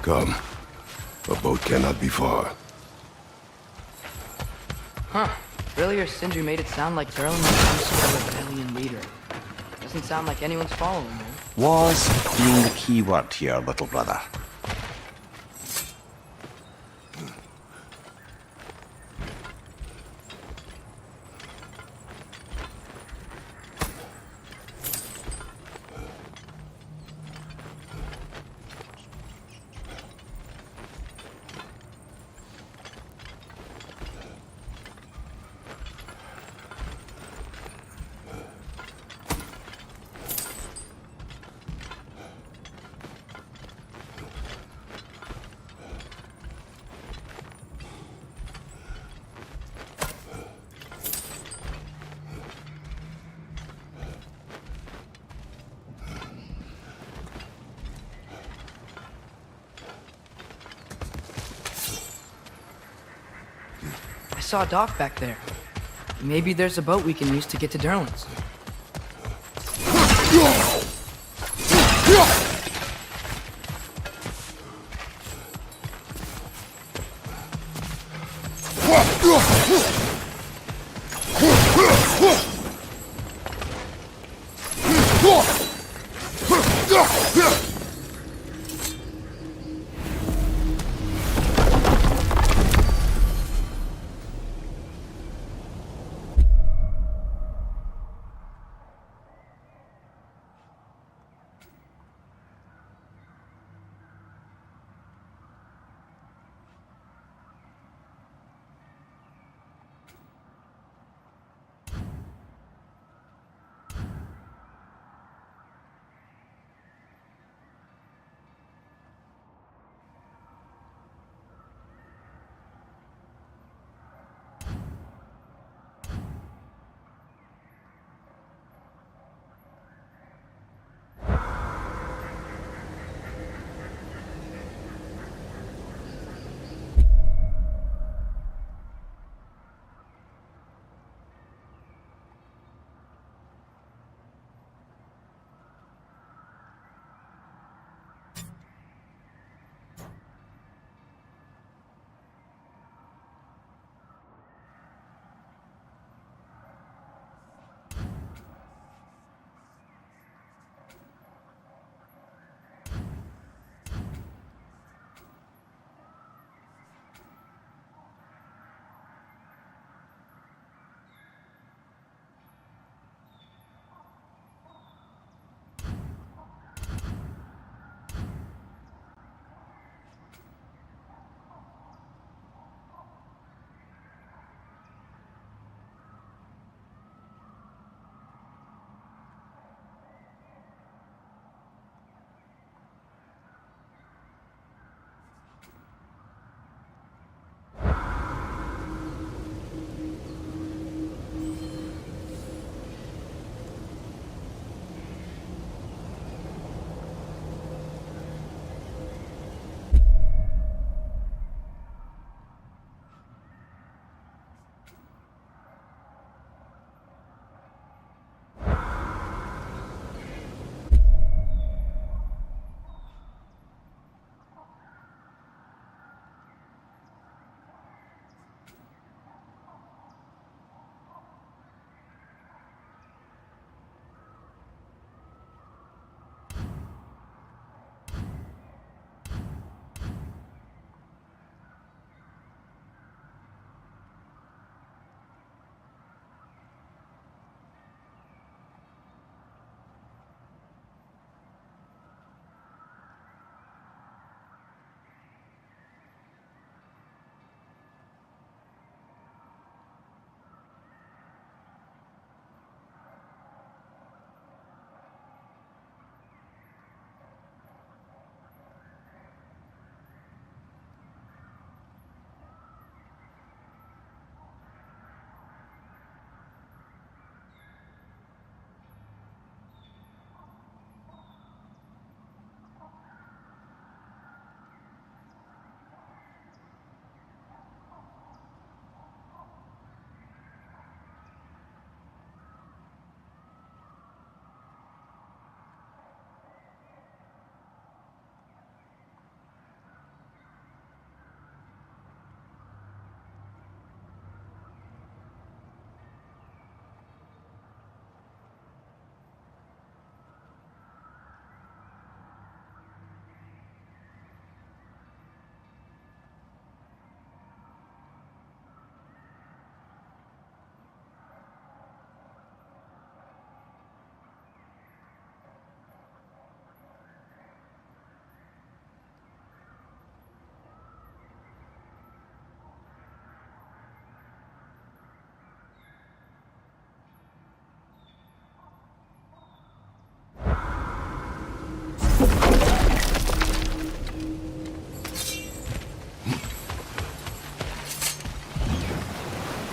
Come. A boat cannot be far. Huh. Earlier, Sindri made it sound like Durlin was some sort of rebellion leader. Doesn't sound like anyone's following him. Was being the key word here, little brother. I saw a dock back there. Maybe there's a boat we can use to get to Durlin's.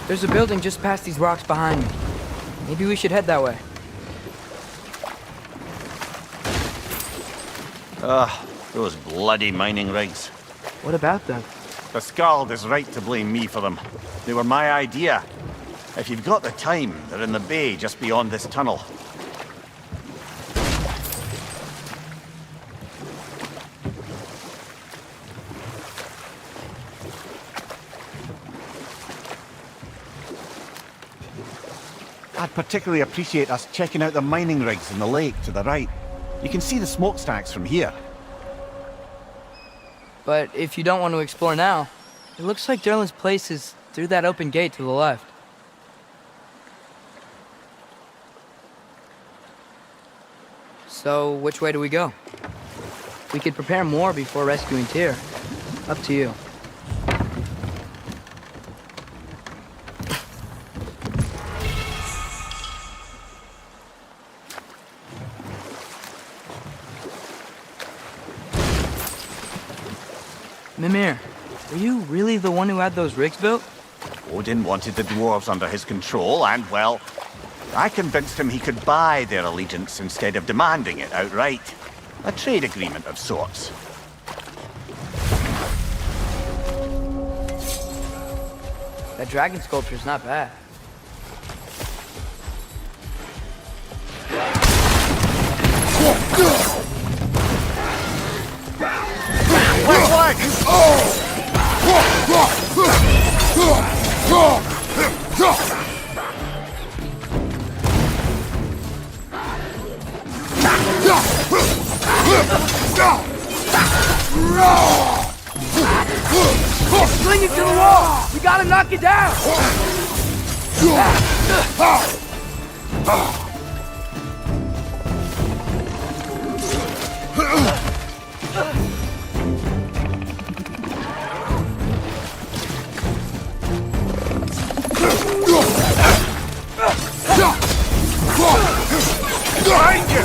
There's a building just past these rocks behind me. Maybe we should head that way. Those bloody mining rigs. What about them? The Skald is right to blame me for them. They were my idea. If you've got the time, they're in the bay just beyond this tunnel. I'd particularly appreciate us checking out the mining rigs in the lake to the right. You can see the smokestacks from here. But if you don't want to explore now, it looks like Derlin's place is through that open gate to the left. So, which way do we go? We could prepare more before rescuing Tyr. Up to you. Mimir, were you really the one who had those rigs built? Odin wanted the dwarves under his control, and, well, I convinced him he could buy their allegiance instead of demanding it outright. A trade agreement of sorts. That dragon sculpture's not bad. Sling it to the wall! We gotta knock it down! Behind you!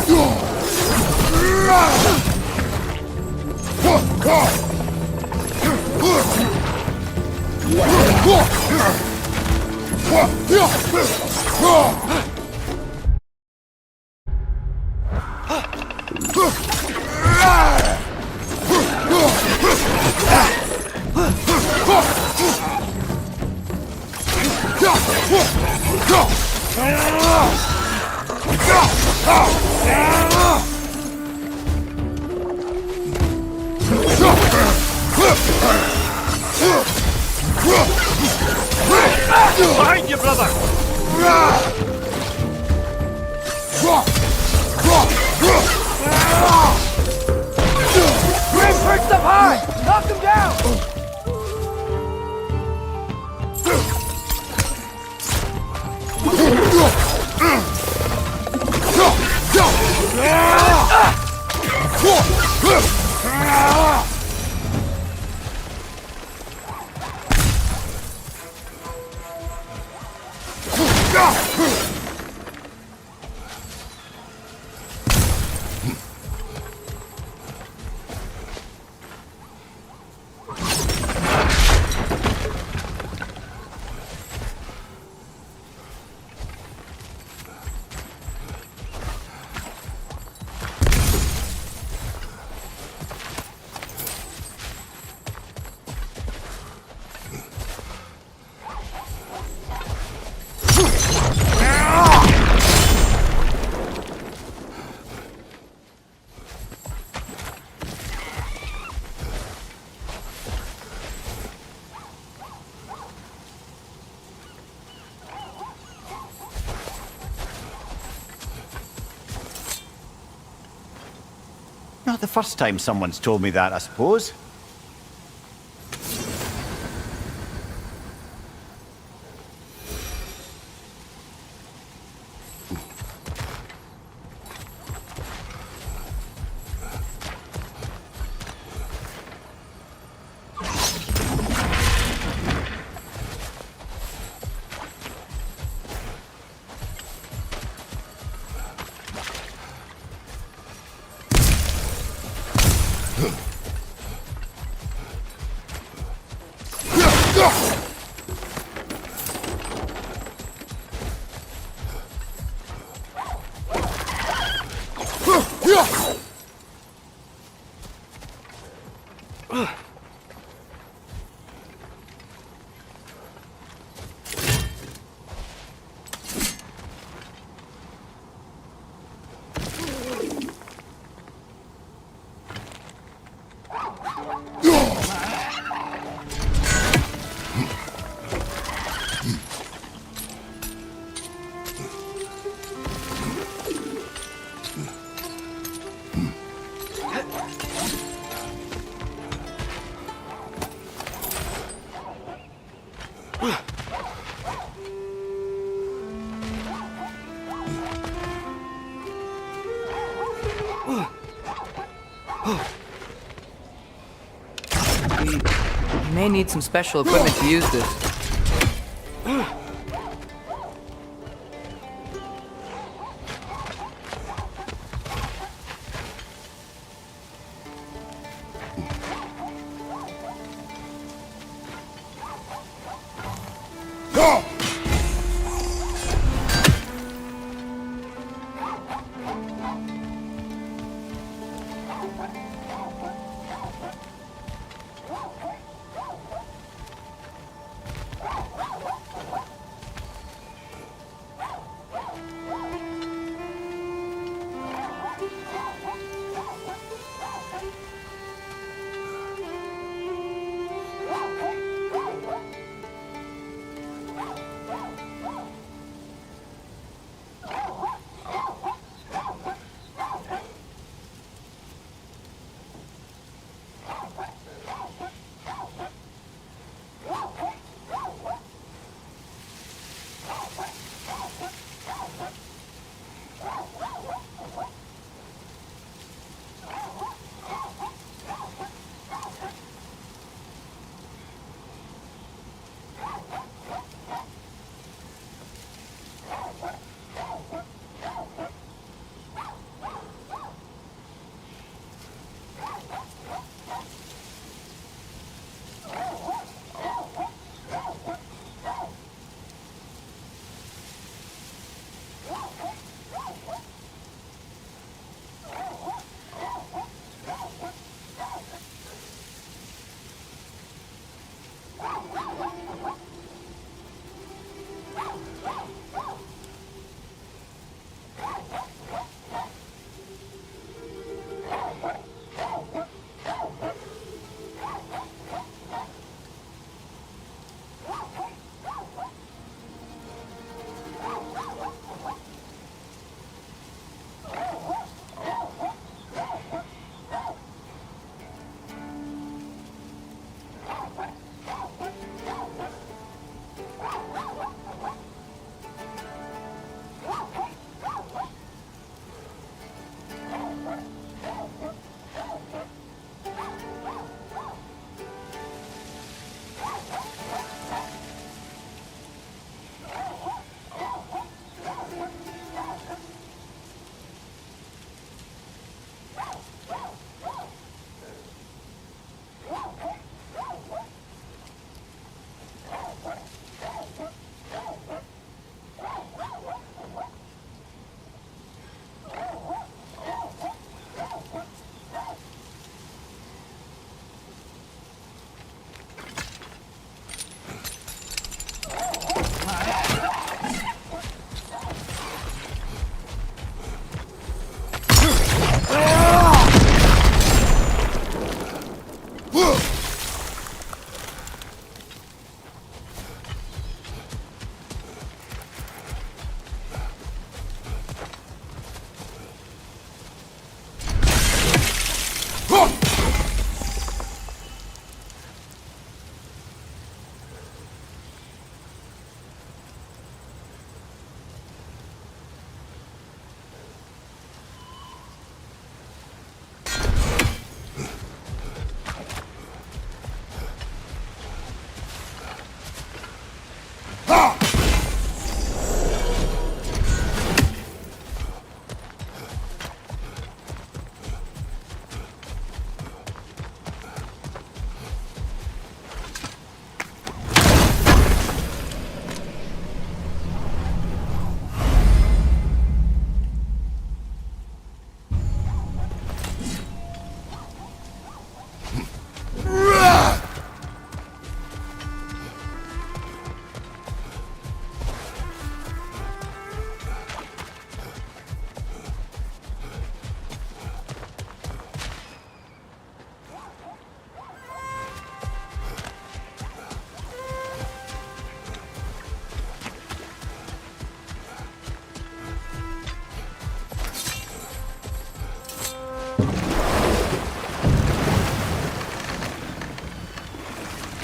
Behind you, brother! Grim perched up high! Knock him down! Not the first time someone's told me that, I suppose. We may need some special equipment to use this.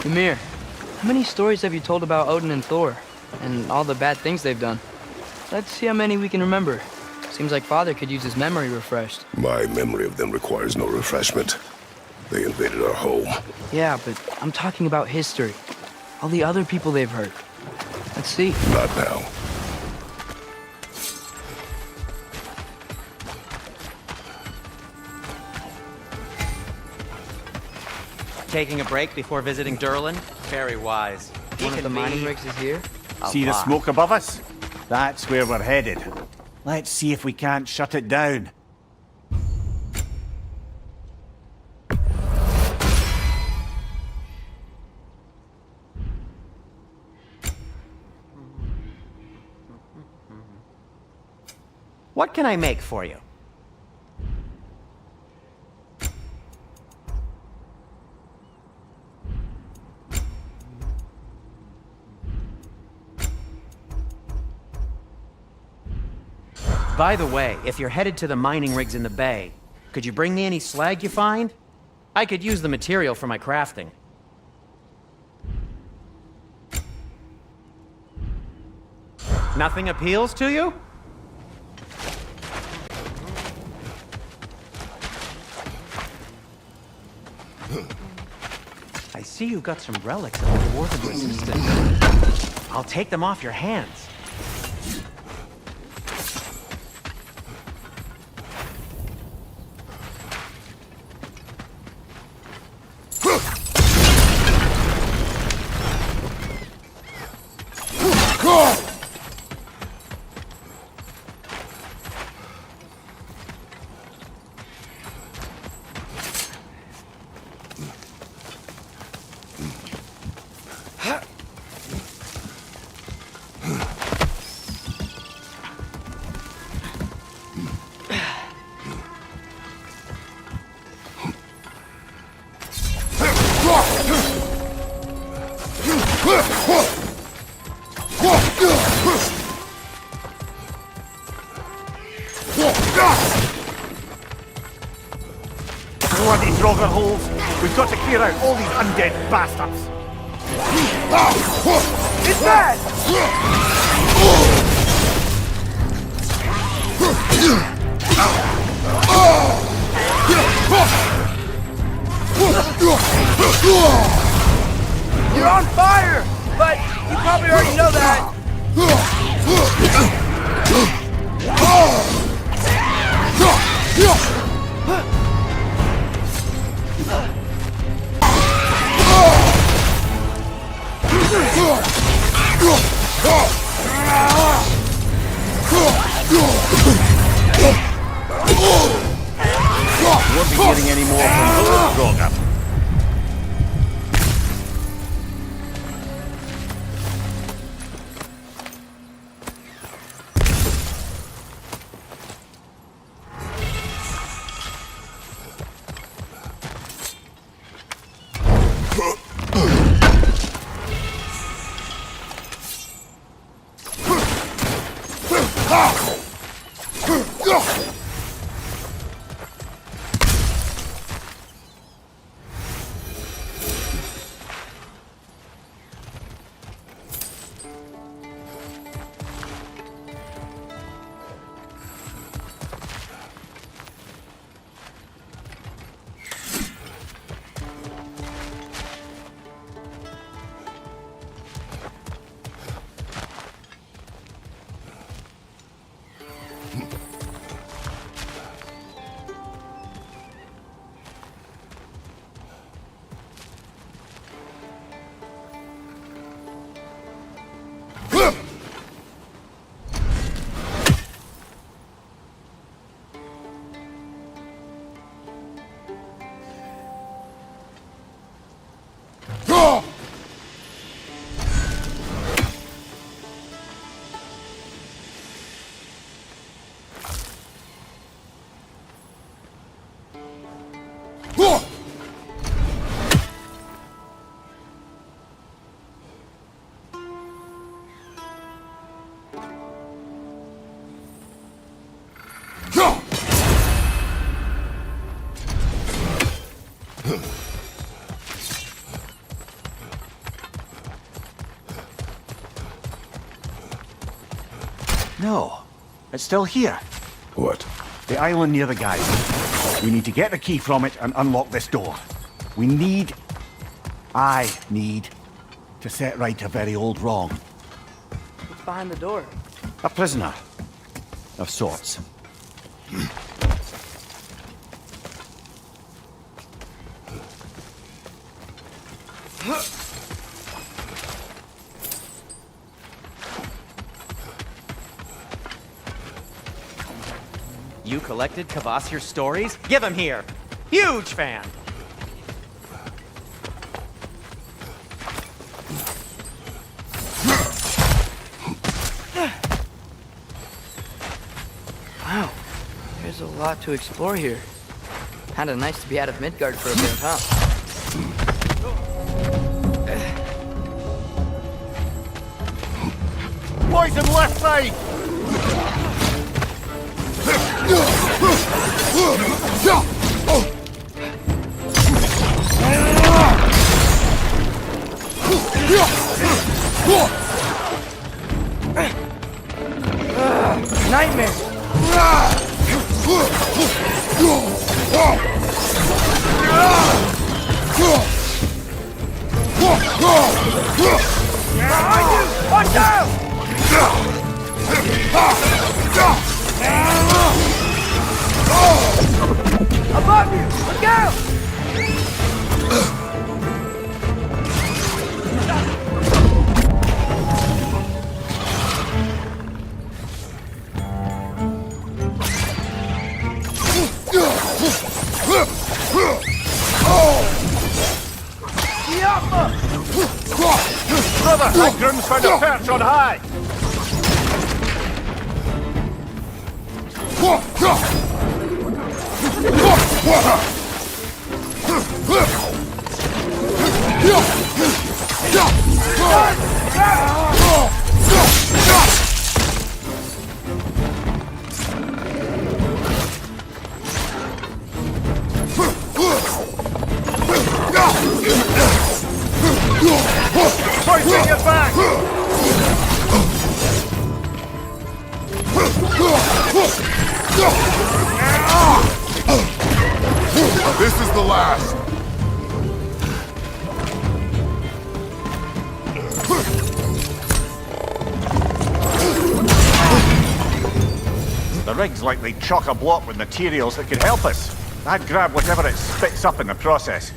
Ymir, how many stories have you told about Odin and Thor? And all the bad things they've done? Let's see how many we can remember. Seems like Father could use his memory refreshed. My memory of them requires no refreshment. They invaded our home. Yeah, but I'm talking about history. All the other people they've hurt. Let's see. Not now. Taking a break before visiting Durlin? Very wise. One of the mining rigs is here? See the smoke above us? That's where we're headed. Let's see if we can't shut it down. What can I make for you? By the way, if you're headed to the mining rigs in the bay, could you bring me any slag you find? I could use the material for my crafting. Nothing appeals to you? I see you got some relics of the dwarven resistance. I'll take them off your hands. Bloody Draugr holes! We've got to clear out all these undead bastards! It's dead! You're on fire! But you probably already know that. Won't be getting any more from those Draugr. No, it's still here. What? The island near the geyser. We need to get the key from it and unlock this door. I need to set right a very old wrong. What's behind the door? A prisoner of sorts. You collected Kvasir's stories? Give them here! Huge fan! Wow, there's a lot to explore here. Kinda nice to be out of Midgard for a bit, huh? Poison left side! Nightmare! Watch out! Above you! Look out! Brother, that groom's found a perch on high! Pointing your back! This is the last. The rig's likely chock-a-block with materials that could help us. I'd grab whatever it spits up in the process.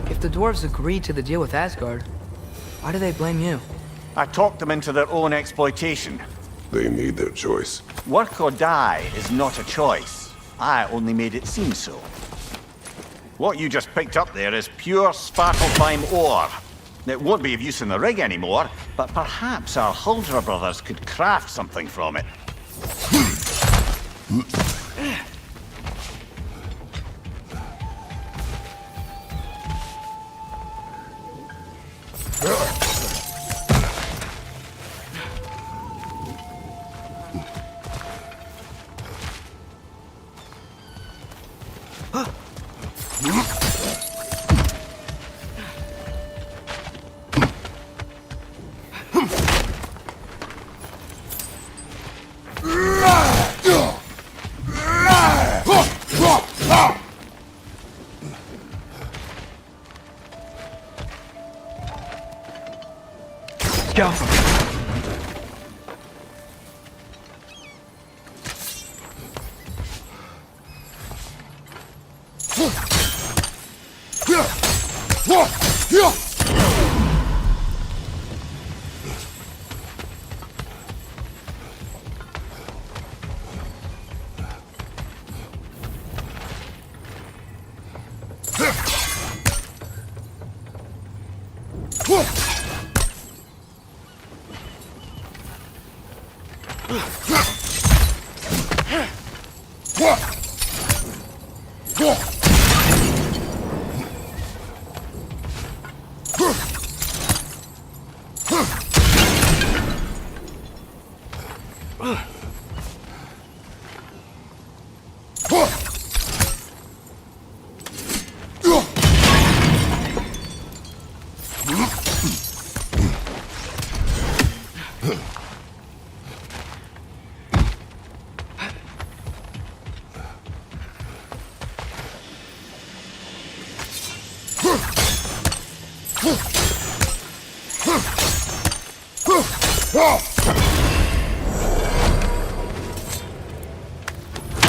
If the dwarves agreed to the deal with Asgard, why do they blame you? I talked them into their own exploitation. They made their choice. Work or die is not a choice. I only made it seem so. What you just picked up there is pure Svartalfheim ore. It won't be of use in the rig anymore, but perhaps our Huldra brothers could craft something from it.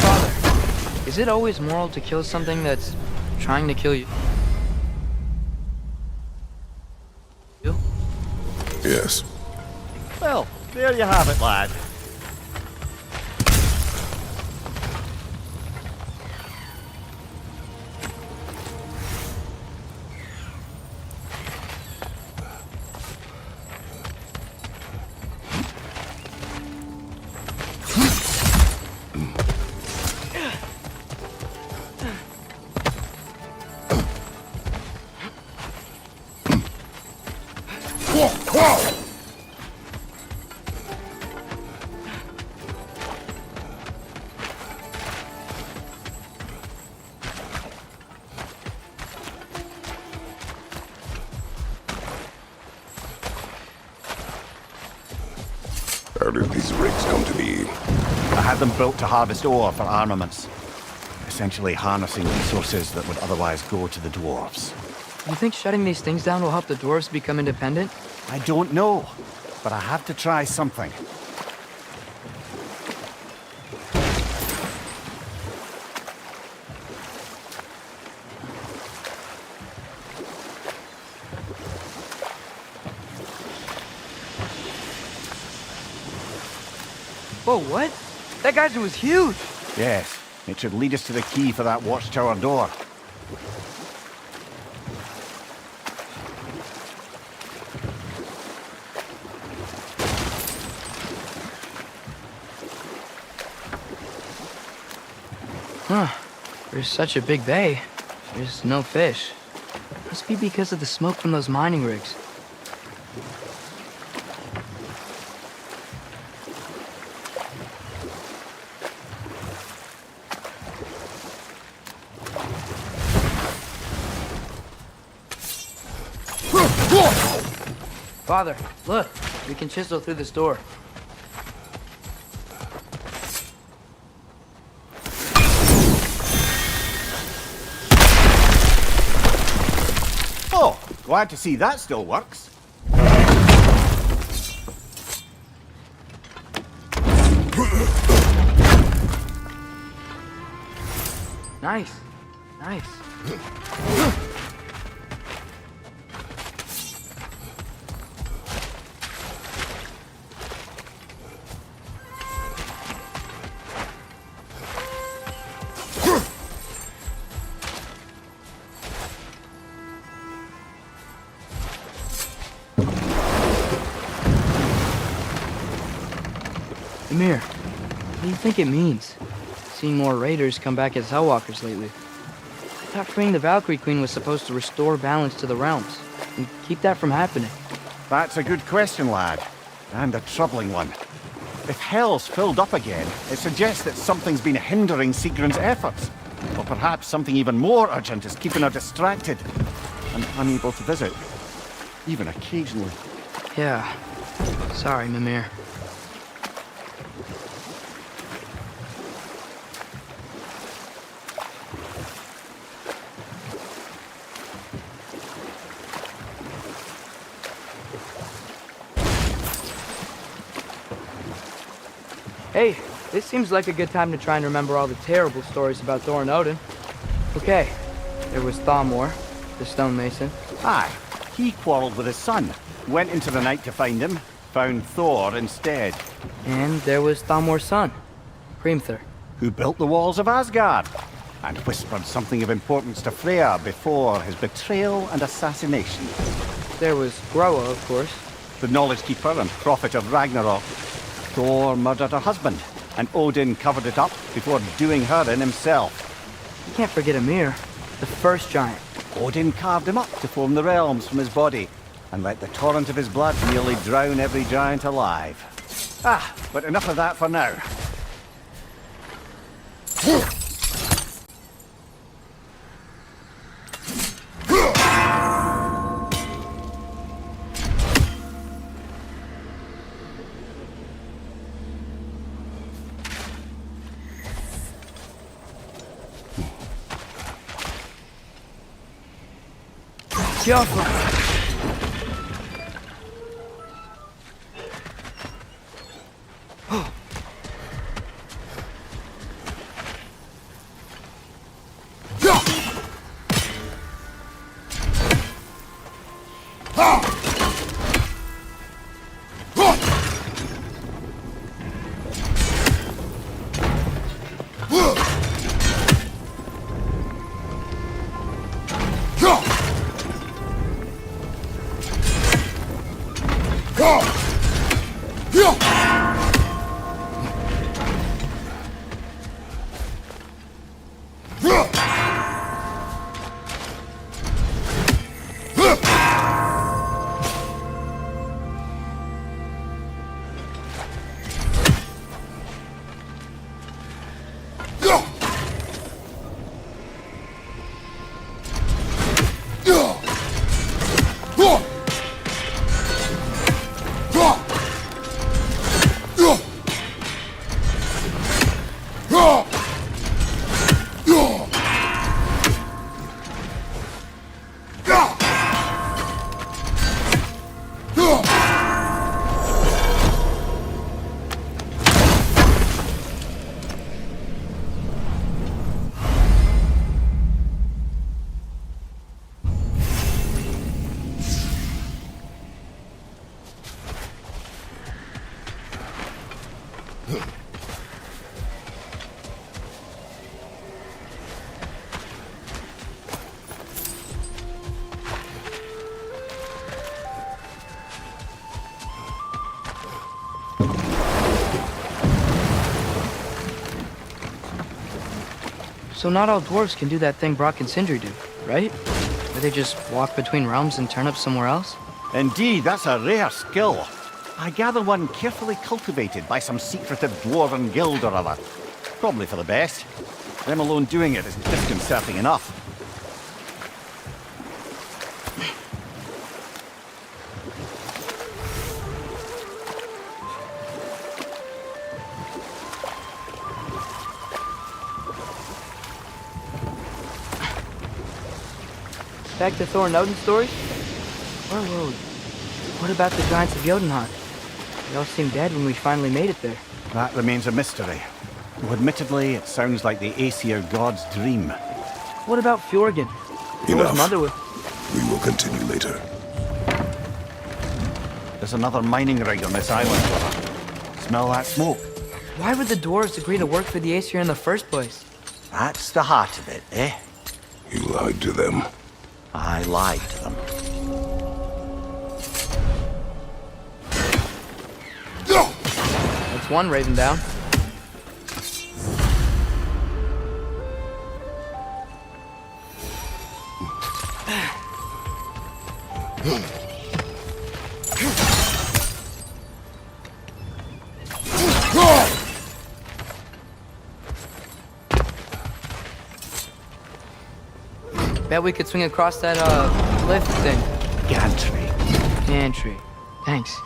Father, is it always moral to kill something that's trying to kill you? Yes. Well, there you have it, lad. How did these rigs come to be? I had them built to harvest ore for armaments. Essentially harnessing resources that would otherwise go to the dwarves. You think shutting these things down will help the dwarves become independent? I don't know, but I have to try something. Whoa, what? That geyser was huge! Yes, it should lead us to the key for that watchtower door. Huh. There's such a big bay. There's no fish. Must be because of the smoke from those mining rigs. Father, look. We can chisel through this door. Oh, glad to see that still works. Nice. Nice. Amir, what do you think it means? Seeing more raiders come back as Hellwalkers lately. I thought freeing the Valkyrie Queen was supposed to restore balance to the realms, and keep that from happening. That's a good question, lad. And a troubling one. If Hell's filled up again, it suggests that something's been hindering Sigrun's efforts. Or perhaps something even more urgent is keeping her distracted and unable to visit. Even occasionally. Yeah. Sorry, Mimir. Hey, this seems like a good time to try and remember all the terrible stories about Thor and Odin. Okay, there was Thamor, the stonemason. Aye, he quarreled with his son, went into the night to find him, found Thor instead. And there was Thamor's son, Hrimthur. Who built the walls of Asgard, and whispered something of importance to Freya before his betrayal and assassination. There was Groa, of course. The knowledge keeper and prophet of Ragnarok. Thor murdered her husband, and Odin covered it up before doing her in himself. You can't forget Ymir, the first giant. Odin carved him up to form the realms from his body, and let the torrent of his blood nearly drown every giant alive. Ah, but enough of that for now. Jaffa! So not all dwarves can do that thing Brock and Sindri do, right? Where they just walk between realms and turn up somewhere else? Indeed, that's a rare skill. I gather one carefully cultivated by some secretive dwarven guild or other. Probably for the best. Them alone doing it is disconcerting enough. Back to Thor and Odin's story? Whoa. What about the giants of Jotunheim? They all seemed dead when we finally made it there. That remains a mystery. Though admittedly, it sounds like the Aesir god's dream. What about Fjorgen? Thor's Enough. mother was... We will continue later. There's another mining rig on this island, brother. Smell that smoke? Why would the dwarves agree to work for the Aesir in the first place? That's the heart of it, eh? You lied to them. I lied to them. That's one raven down. Bet we could swing across that, cliff thing. Gantry. Gantry. Thanks.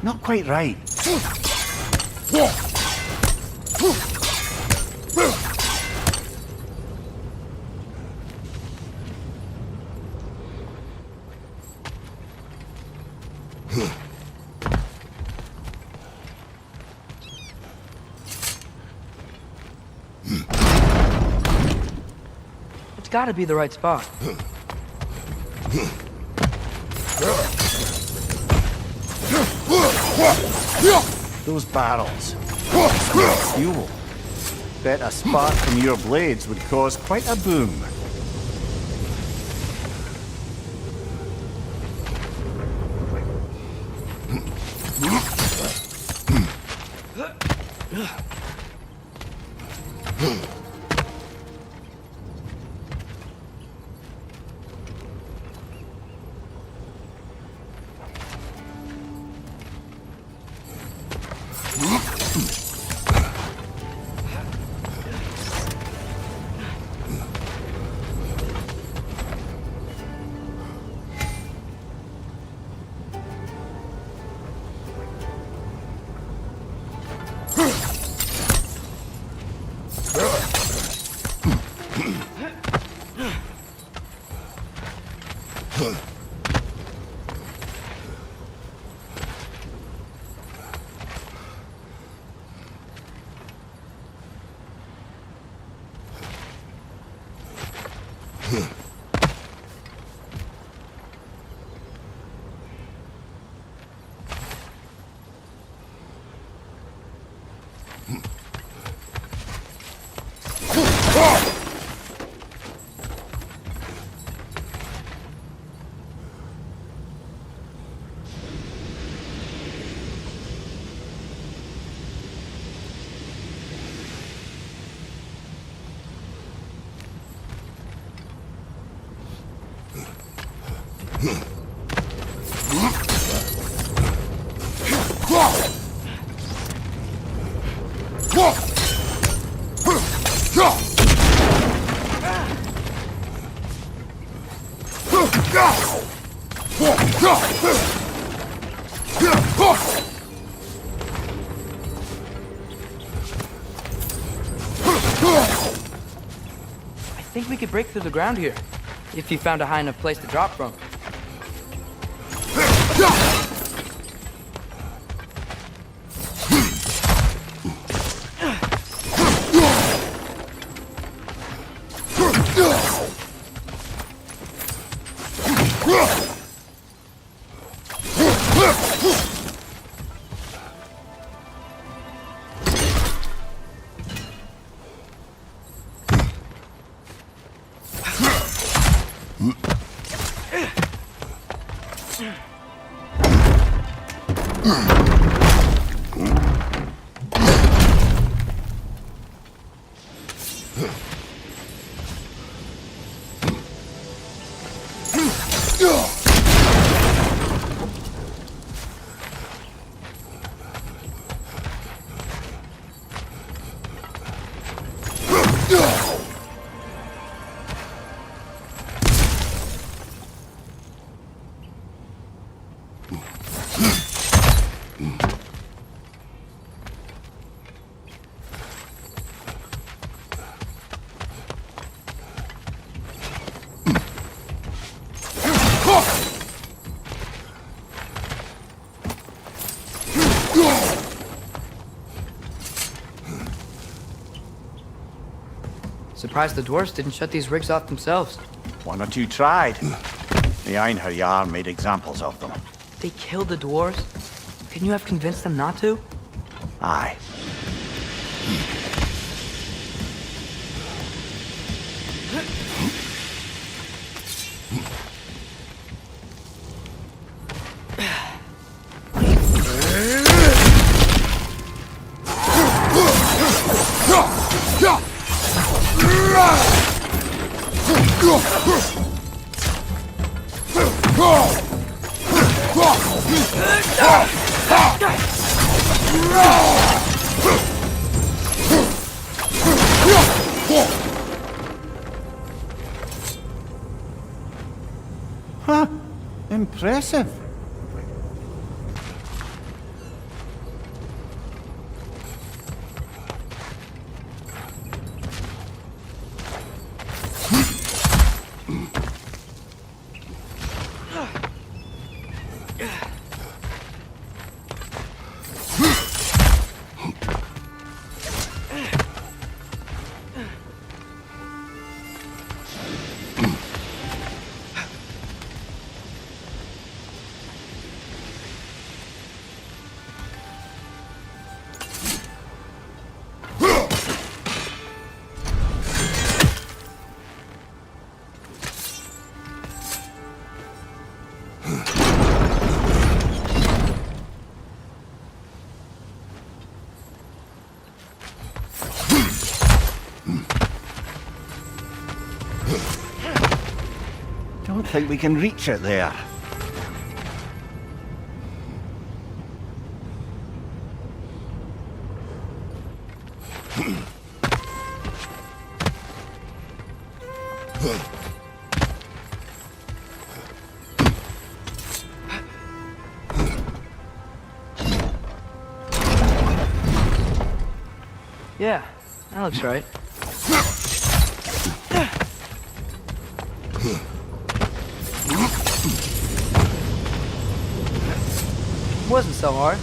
Not quite right. It's gotta be the right spot. Those barrels. Fuel. Bet a spark from your blades would cause quite a boom. I think we could break through the ground here, if you found a high enough place to drop from. Surprised the dwarves didn't shut these rigs off themselves. One or two tried. The Einherjar made examples of them. They killed the dwarves? Couldn't you have convinced them not to? Aye. Huh. Impressive. don't think we can reach it there. Yeah, that looks right. Wasn't so hard.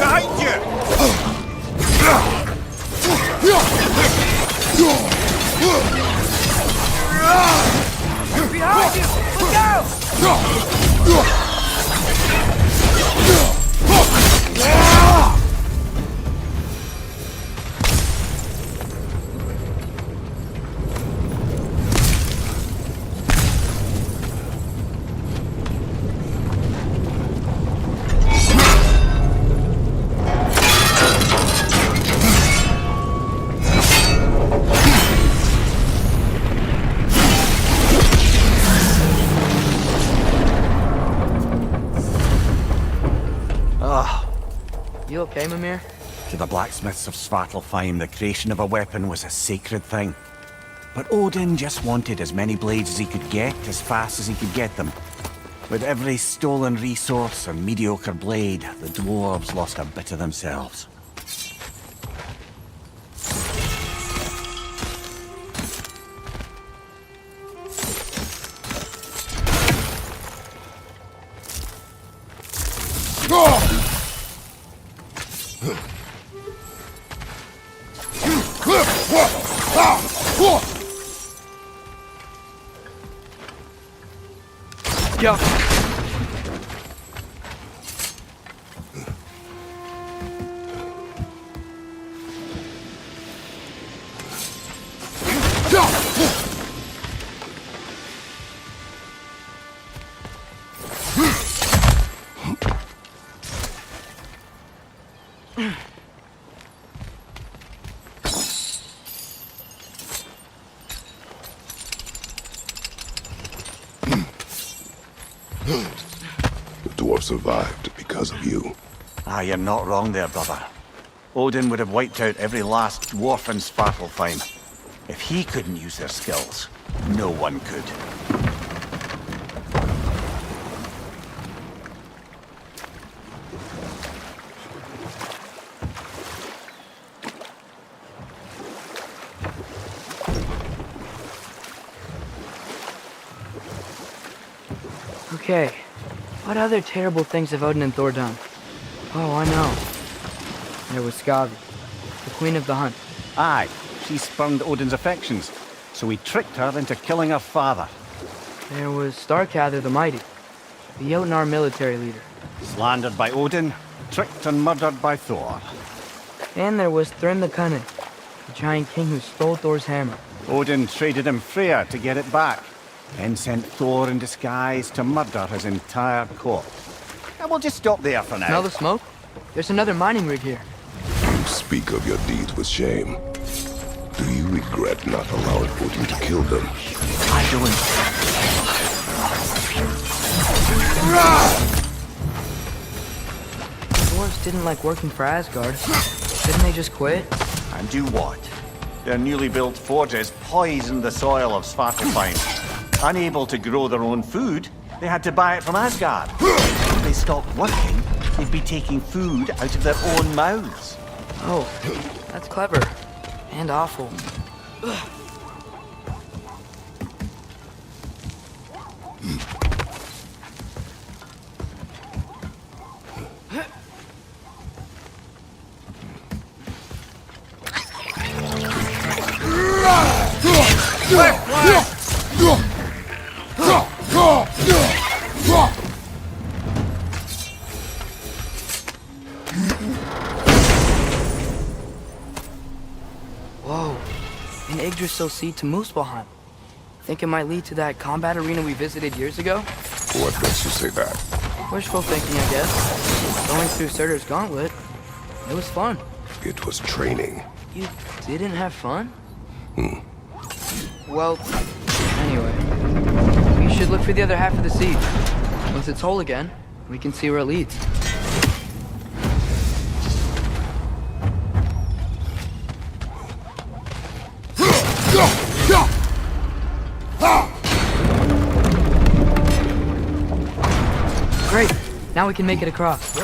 Behind you! Behind you! Look out! You okay, Mimir? To the blacksmiths of Svartalfheim, the creation of a weapon was a sacred thing. But Odin just wanted as many blades as he could get, as fast as he could get them. With every stolen resource or mediocre blade, the dwarves lost a bit of themselves. Yeah. The dwarf survived because of you. Ah, you're not wrong there, brother. Odin would have wiped out every last dwarf in Svartalfheim. If he couldn't use their skills, no one could. Okay, what other terrible things have Odin and Thor done? Oh, I know. There was Skavi, the queen of the hunt. Aye, she spurned Odin's affections, so he tricked her into killing her father. There was Starkather the Mighty, the Jotnar military leader. Slandered by Odin, tricked and murdered by Thor. And there was Thrym the Cunning, the giant king who stole Thor's hammer. Odin traded him Freya to get it back, then sent Thor in disguise to murder his entire court. And we'll just stop there for now. Smell the smoke? There's another mining rig here. You speak of your deeds with shame. Do you regret not allowing Odin to kill them? I don't. Dwarves didn't like working for Asgard. Didn't they just quit? And do what? Their newly built forges poisoned the soil of Svartalfheim. Unable to grow their own food, they had to buy it from Asgard. If they stopped working, they'd be taking food out of their own mouths. Oh, that's clever. And awful. an Yggdrasil seed to Muspelheim. Think it might lead to that combat arena we visited years ago? What makes you say that? Wishful thinking, I guess. Going through Surtur's gauntlet, it was fun. It was training. You didn't have fun? Well, anyway, we should look for the other half of the seed. Once it's whole again, we can see where it leads. Great, now we can make it across.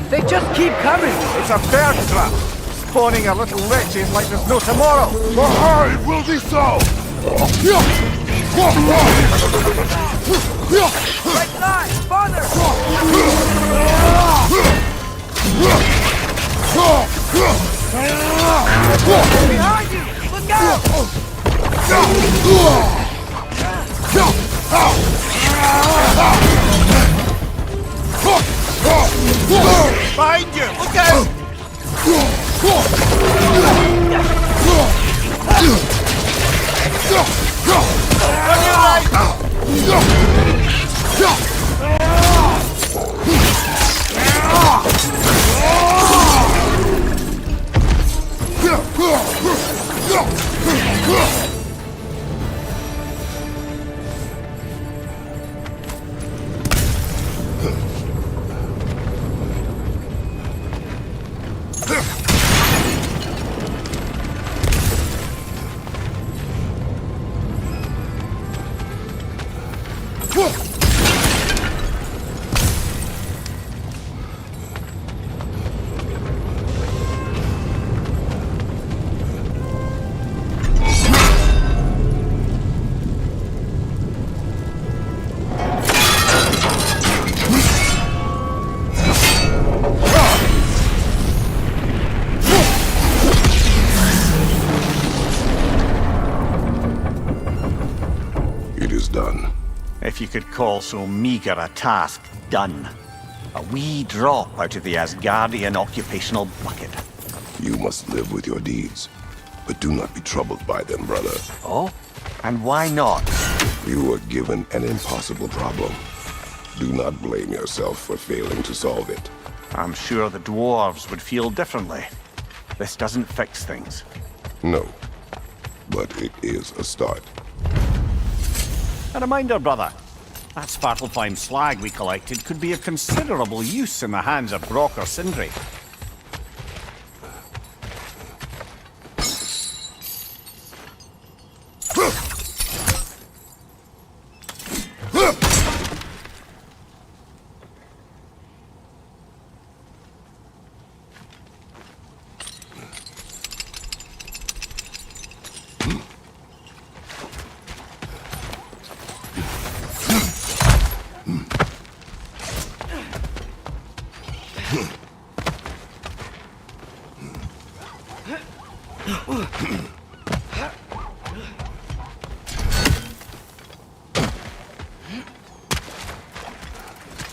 They just keep coming! It's a bear trap! Spawning a little wretches like there's no tomorrow! Aye, will be so! Right side! Farther! Behind you! Look out! Behind you! Look out! On your right! It is done. If you could call so meager a task done. A wee drop out of the Asgardian occupational bucket. You must live with your deeds, but do not be troubled by them, brother. Oh? And why not? You were given an impossible problem. Do not blame yourself for failing to solve it. I'm sure the dwarves would feel differently. This doesn't fix things. No, but it is a start. A reminder, brother. That Svartalfheim slag we collected could be of considerable use in the hands of Brock or Sindri.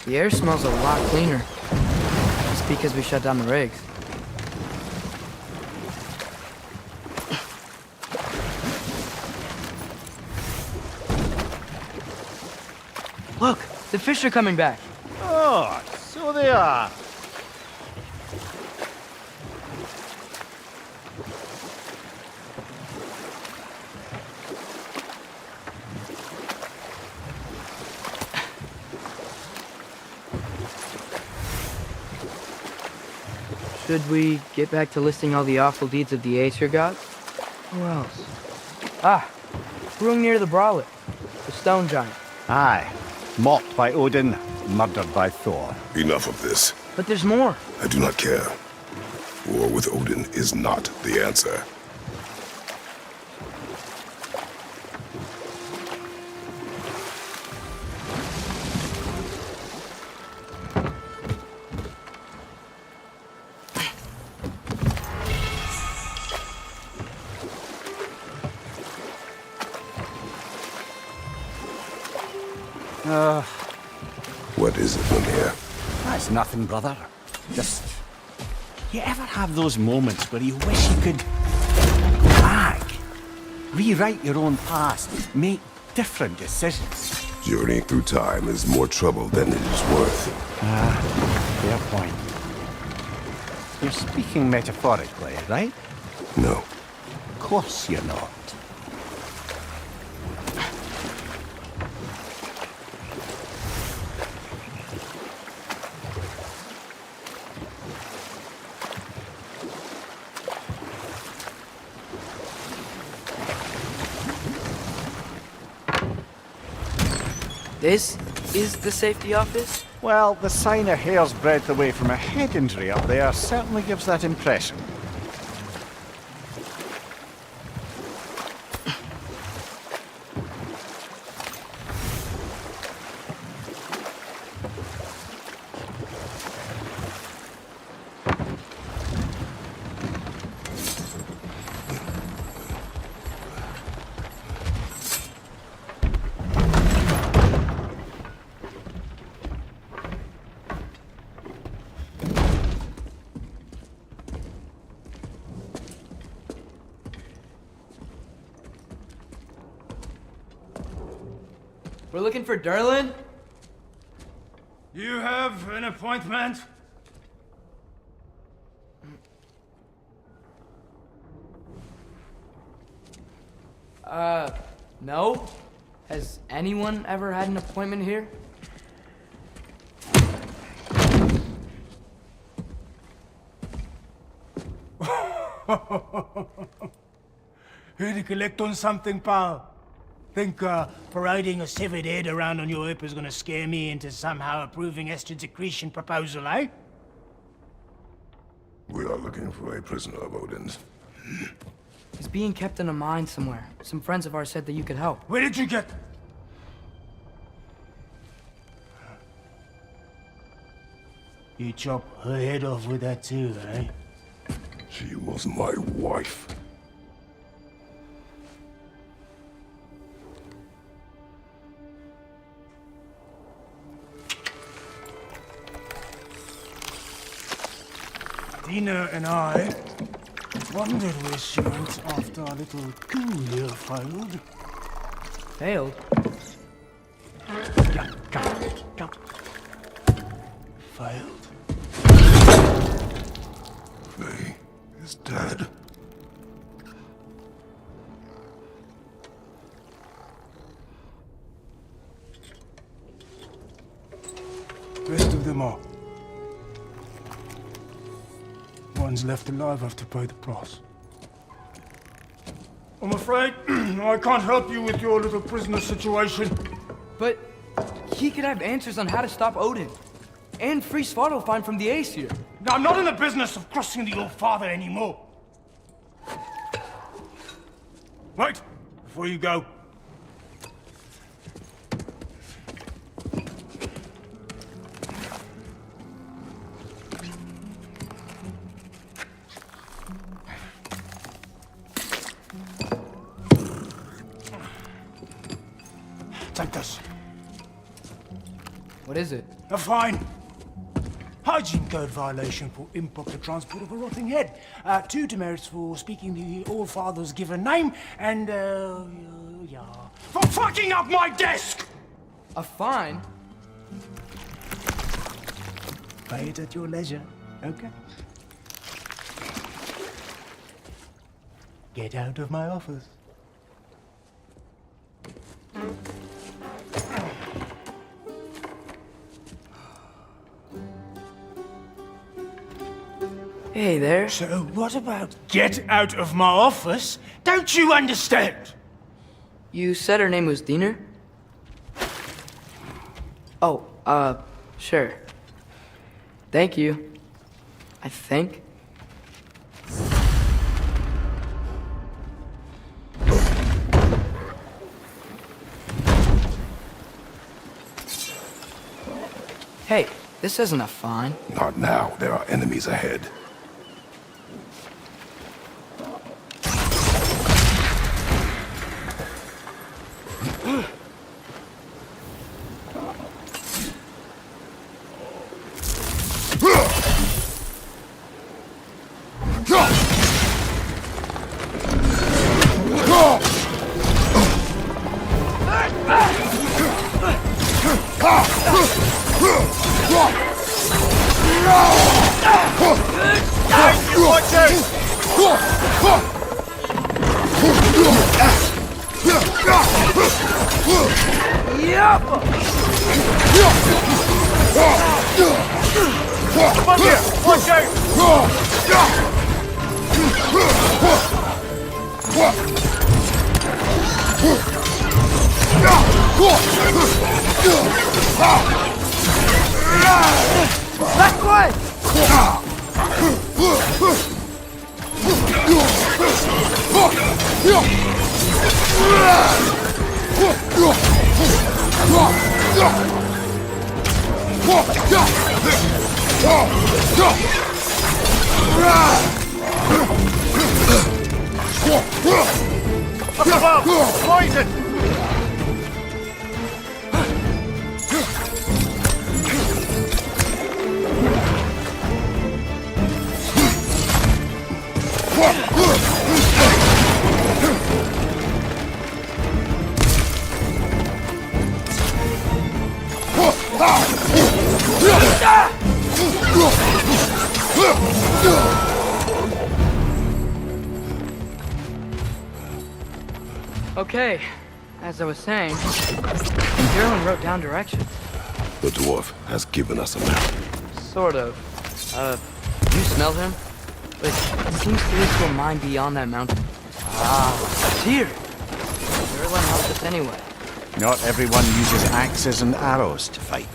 The air smells a lot cleaner. Just because we shut down the rigs. The fish are coming back. Oh, so they are. Should we get back to listing all the awful deeds of the Aesir gods? Who else? Ah, brewing near the Brawlet, the stone giant. Aye. Mocked by Odin, murdered by Thor. Enough of this. But there's more. I do not care. War with Odin is not the answer. What is it, Mimir? That's nothing, brother. Just... You ever have those moments where you wish you could... go back? Rewrite your own past, make different decisions? Journeying through time is more trouble than it is worth. Fair point. You're speaking metaphorically, right? No. Of course you're not. This is the safety office? Well, the sign a hair's breadth away from a head injury up there certainly gives that impression. We're looking for Derlin? You have an appointment? No. Has anyone ever had an appointment here? Here to collect on something, pal? Think parading a severed head around on your hip is gonna scare me into somehow approving Estrid's accretion proposal, eh? We are looking for a prisoner of Odin's. He's being kept in a mine somewhere. Some friends of ours said that you could help. Where did you get... You chop her head off with that too, eh? She was my wife. Dina and I wondered where she went after our little coup here failed. Failed? Failed. Faye is dead. Rest of them are. One's left alive have to pay the price. I'm afraid I can't help you with your little prisoner situation. But he could have answers on how to stop Odin. And free Svartalfheim from the Aesir. Now, I'm not in the business of crossing the old father anymore. Wait, before you go. Take this. What is it? A fine. Hygiene code violation for improper transport of a rotting head. 2 demerits for speaking the All Father's given name, and, yeah. For fucking up my desk! A fine? Pay it at your leisure, okay? Get out of my office. Hey there. So what about get out of my office? Don't you understand? You said her name was Diener? Oh, sure. Thank you. I think. Hey, this isn't a fine. Not now. There are enemies ahead. Okay, as I was saying, Gerlin wrote down directions. The dwarf has given us a map. Sort of. You smell him? But it seems to lead to a mine beyond that mountain. Ah, dear! Gerlin helped us anyway. Not everyone uses axes and arrows to fight.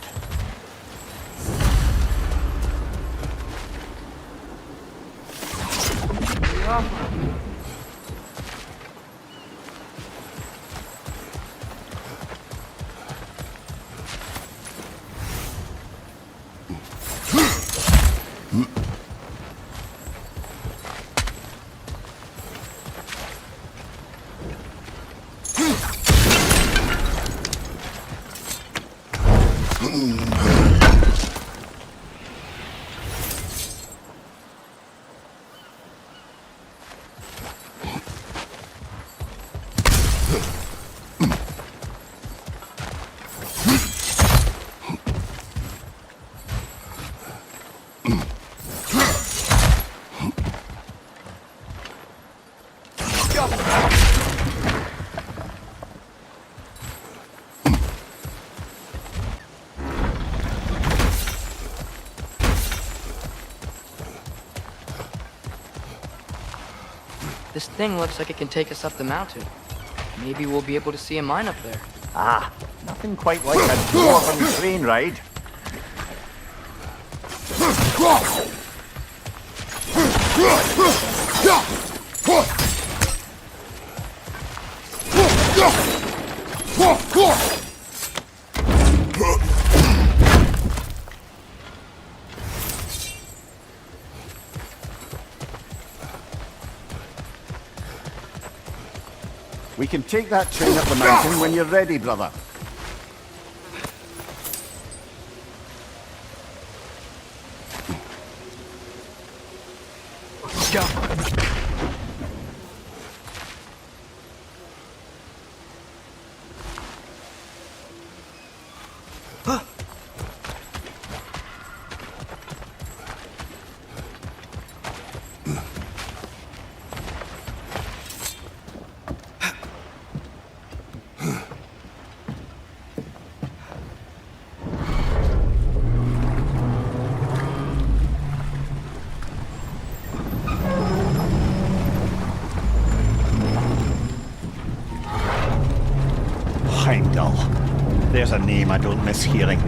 This thing looks like it can take us up the mountain. Maybe we'll be able to see a mine up there. Ah, nothing quite like a dwarven train ride. We can take that train up the mountain when you're ready, brother. Let's go. name I don't miss hearing.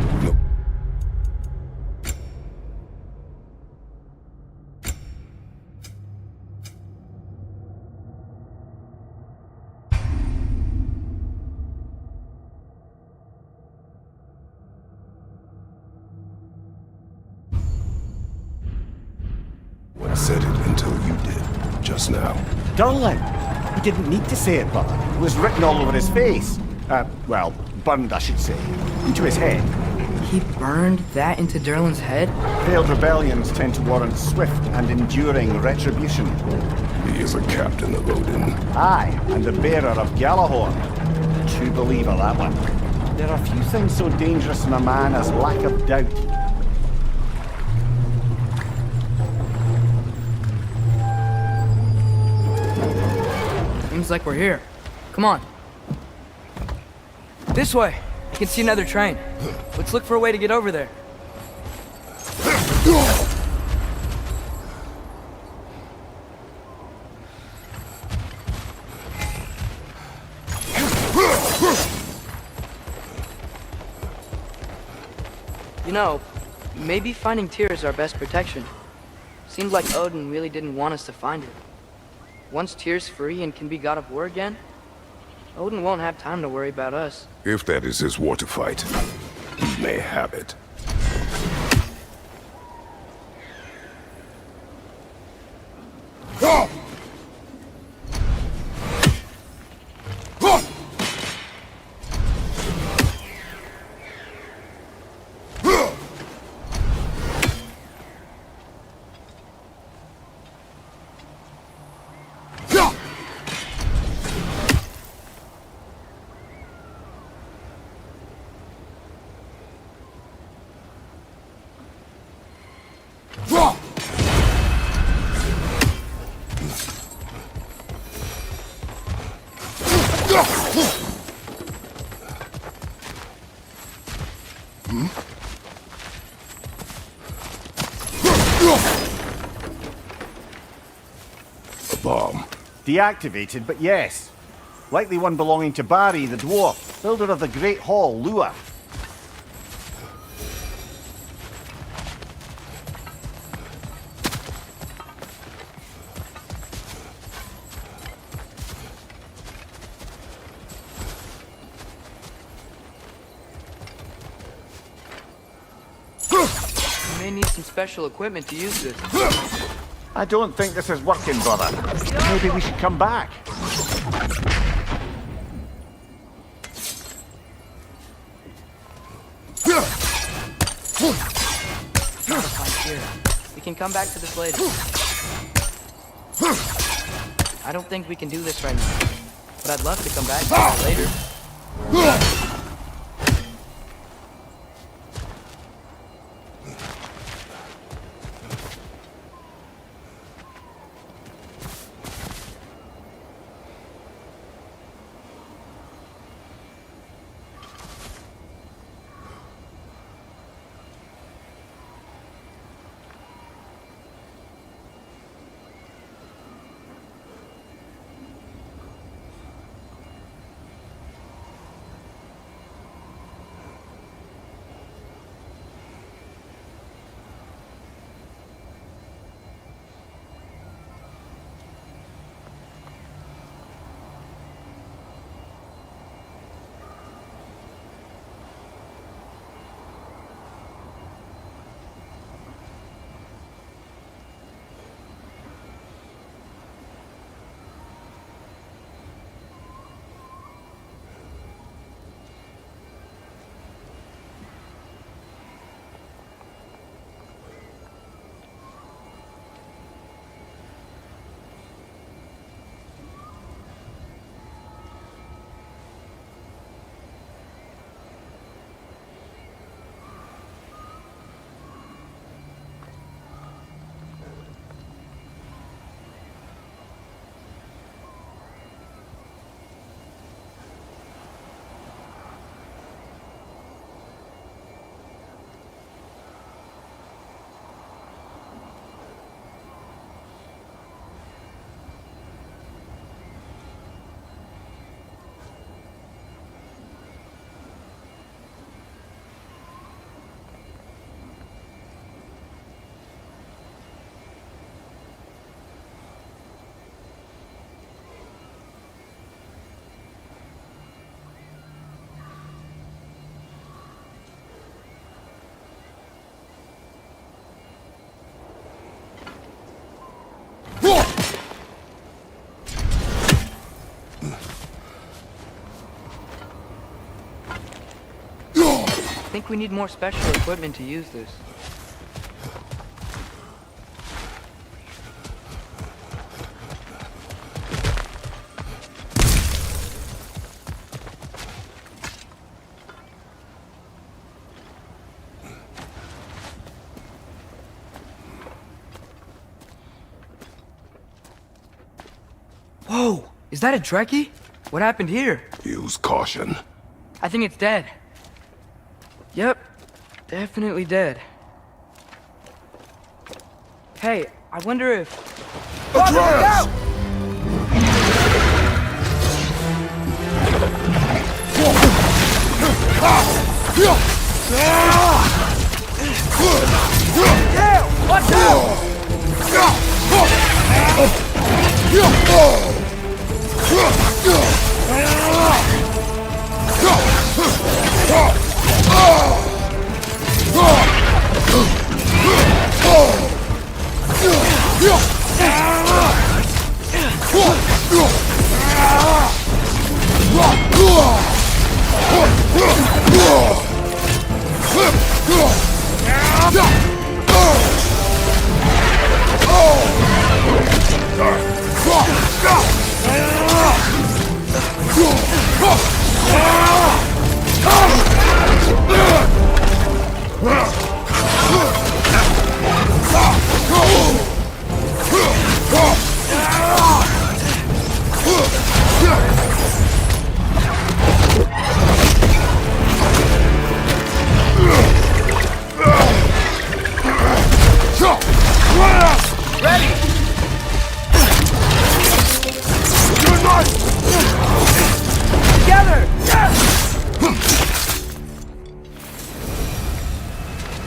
What said it until you did, just now. Darling! He didn't need to say it, brother. It was written all over his face. Well, burned, I should say. Into his head. He burned that into Derlin's head? Failed rebellions tend to warrant swift and enduring retribution. He is a captain of Odin. Aye, and the bearer of Galahorn. True believer, that one. There are few things so dangerous in a man as lack of doubt. Seems like we're here. Come on. This way. I can see another train. Let's look for a way to get over there. You know, maybe finding Tyr is our best protection. Seemed like Odin really didn't want us to find it. Once Tyr's free and can be god of war again, Odin won't have time to worry about us. If that is his war to fight, he may have it. A bomb. Deactivated, but yes. Likely one belonging to Barry, the dwarf, builder of the Great Hall, Lua. We may need some special equipment to use this. I don't think this is working, brother. Maybe we should come back. We can come back to this later. I don't think we can do this right now, but I'd love to come back to it later. think we need more special equipment to use this. Whoa! Is that a Trekkie? What happened here? Use caution. I think it's dead. Yep, definitely dead. Hey, I wonder if... Atreus! Watch out!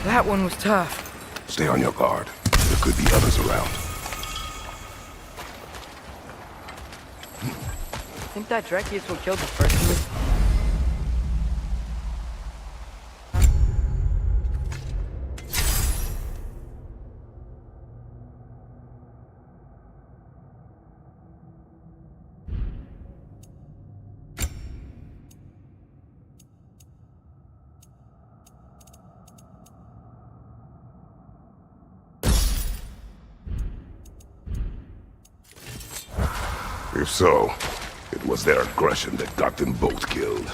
That one was tough. Stay on your guard. There could be others around. Think that Trekkie is what killed the first one? If so, it was their aggression that got them both killed.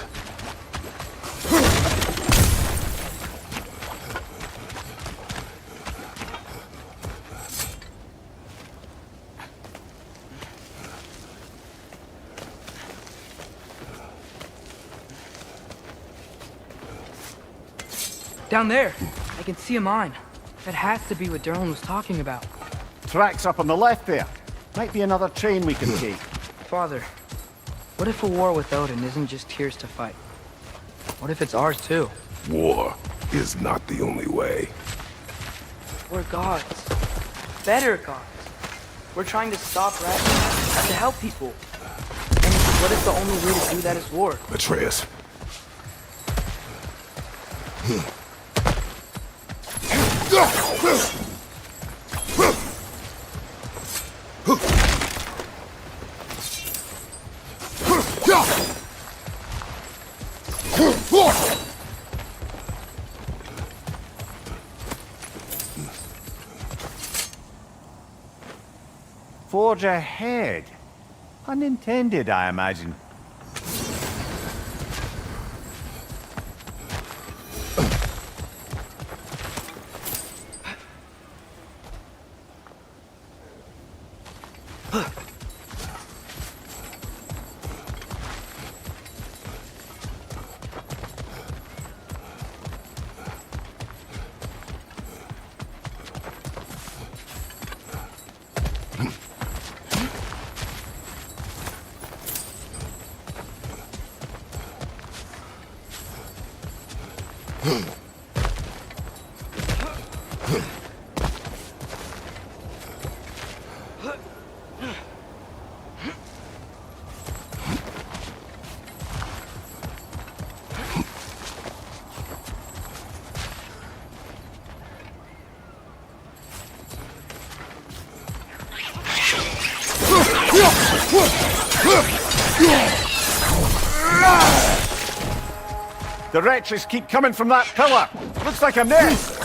Down there! I can see a mine. That has to be what Derlin was talking about. Tracks up on the left there. Might be another train we can take. Father, what if a war with Odin isn't just Tyr's to fight? What if it's ours too? War is not the only way. We're gods. Better gods. We're trying to stop Ragnarok, to help people. And what if the only way to do that is war? Atreus. Forge ahead. Unintended, I imagine. The wretches keep coming from that pillar. Looks like a nest.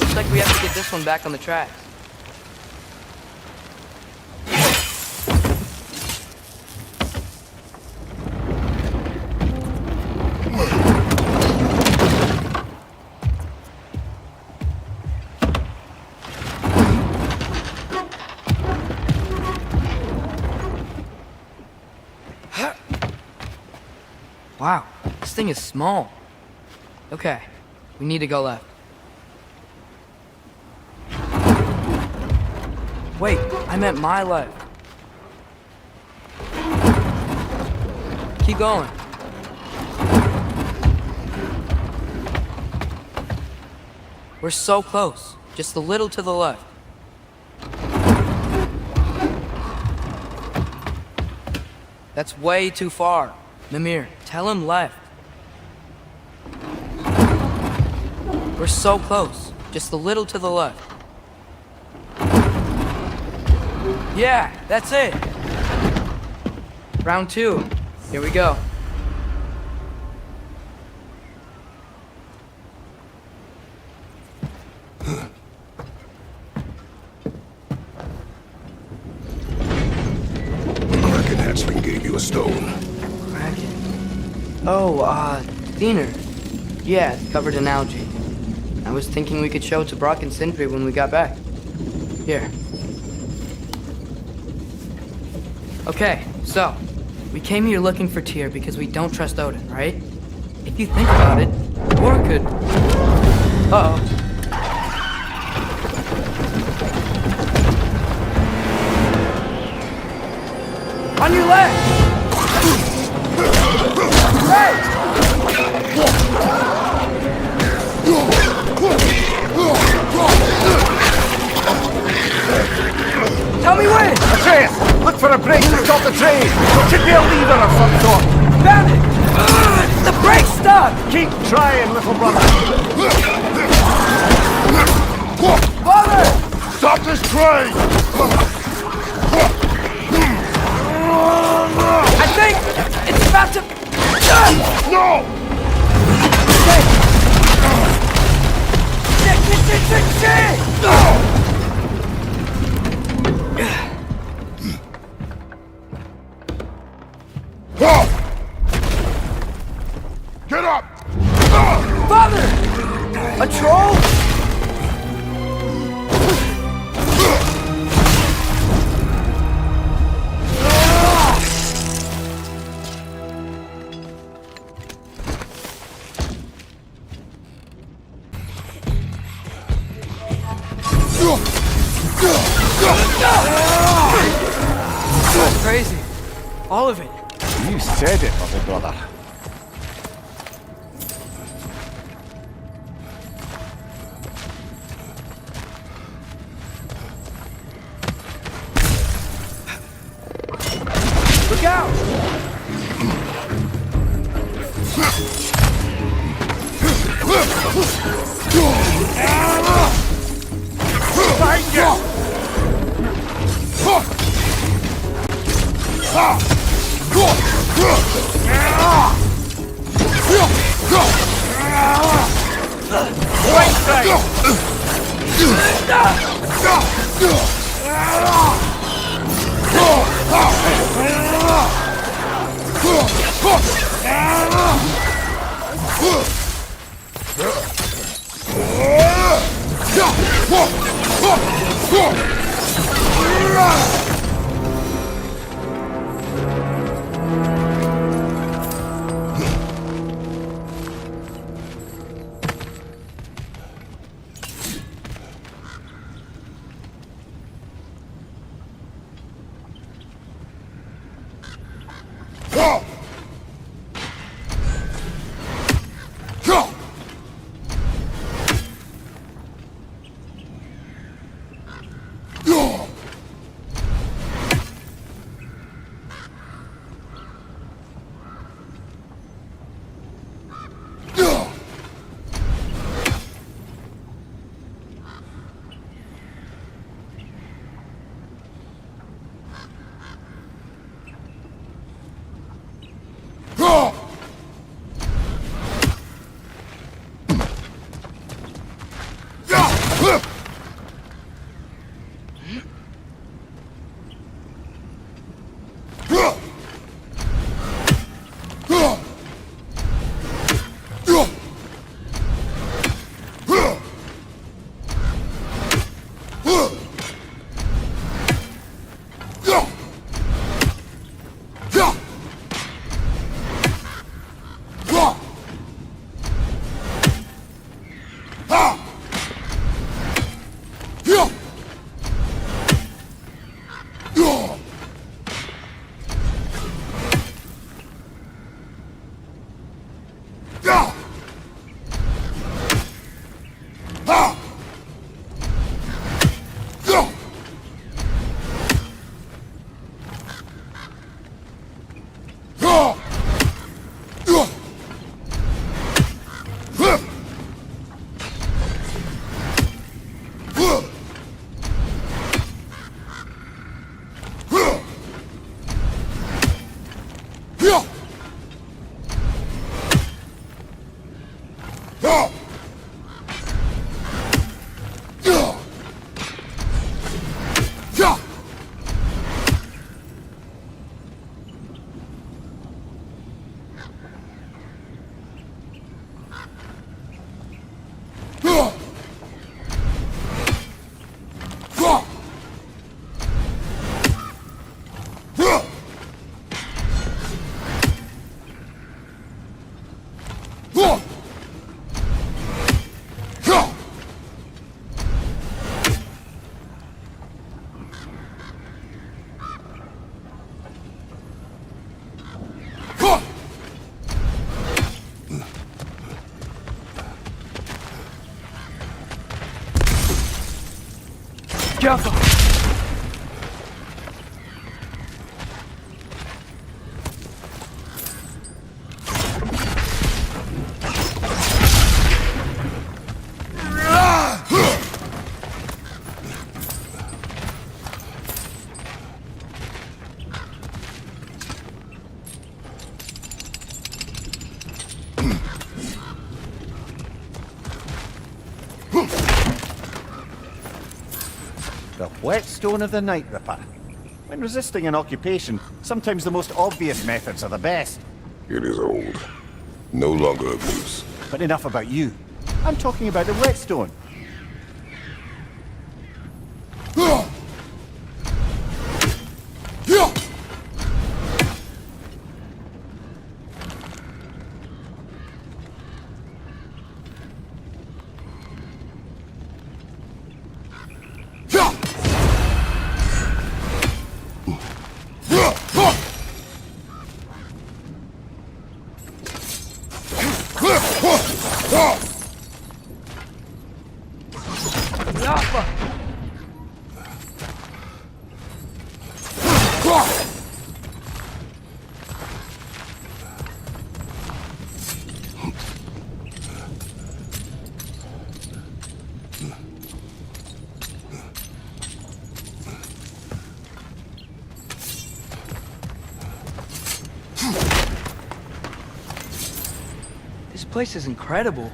Looks like we have to get this one back on the tracks. Wow, this thing is small. Okay, we need to go left. Wait, I meant my left. Keep going. We're so close. Just a little to the left. That's way too far. Mimir, tell him left. We're so close. Just a little to the left. Yeah, that's it. Round 2. Here we go. Kraken hatchling gave you a stone. Kraken. Oh, Thinner. Yeah, it's covered in algae. I was thinking we could show it to Brock and Sindri when we got back. Here. Okay, so, we came here looking for Tyr because we don't trust Odin, right? If you think about it, or could... Uh-oh. On your left! Hey! Tell me when! Atreus! Look for a break to stop the train! There should be a lever of some sort! Found it! The brake's stuck! Keep trying, little brother! Father! Stop this train! I think it's about to... No! Shit! Get up! Father! A troll? That's crazy. All of it. You said it, little brother. Look out! Careful! The whetstone of the Night Ripper. When resisting an occupation, sometimes the most obvious methods are the best. It is old. No longer of use. But enough about you. I'm talking about the whetstone. This place is incredible.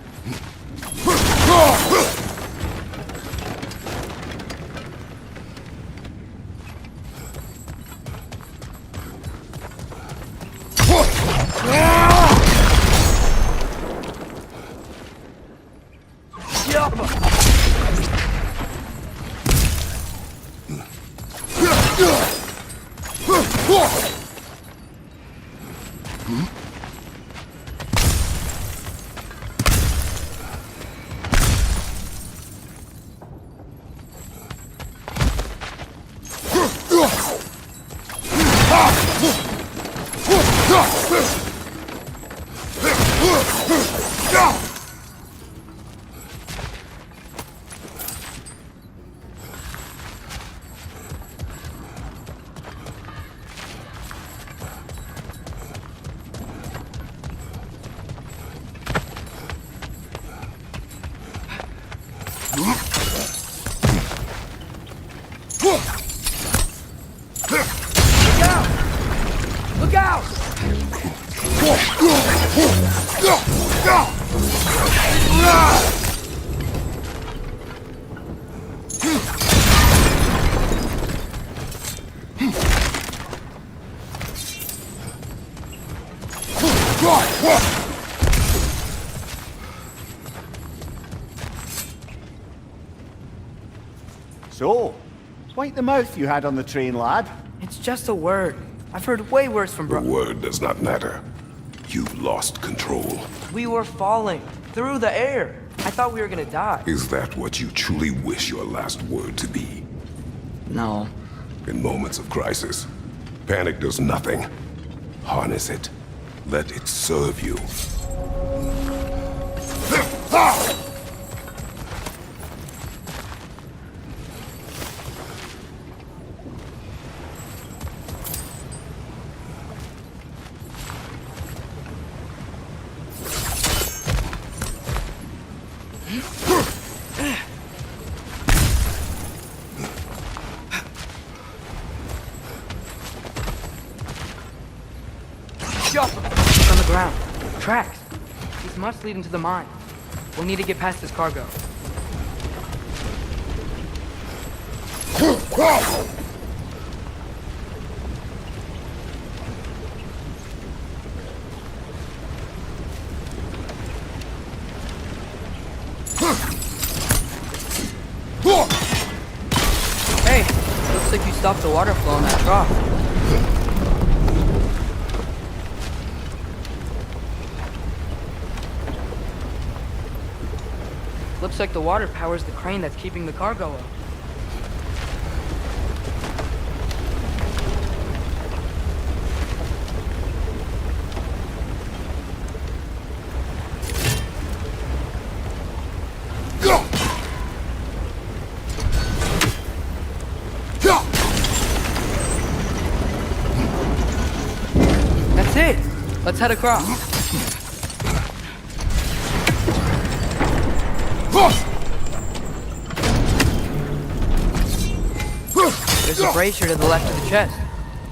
Look out! So, quite the mouth you had on the train, lad. It's just a word. I've heard way worse from The bro- word does not matter. You've lost control. We were falling through the air. I thought we were gonna die. Is that what you truly wish your last word to be? No. In moments of crisis, panic does nothing. Harness it. Let it serve you. It's on the ground. Tracks. These must lead into the mine. We'll need to get past this cargo. Hey, looks like you stopped the water flow in that trough. Looks like the water powers the crane that's keeping the cargo up. That's it! Let's head across. There's a brazier to the left of the chest.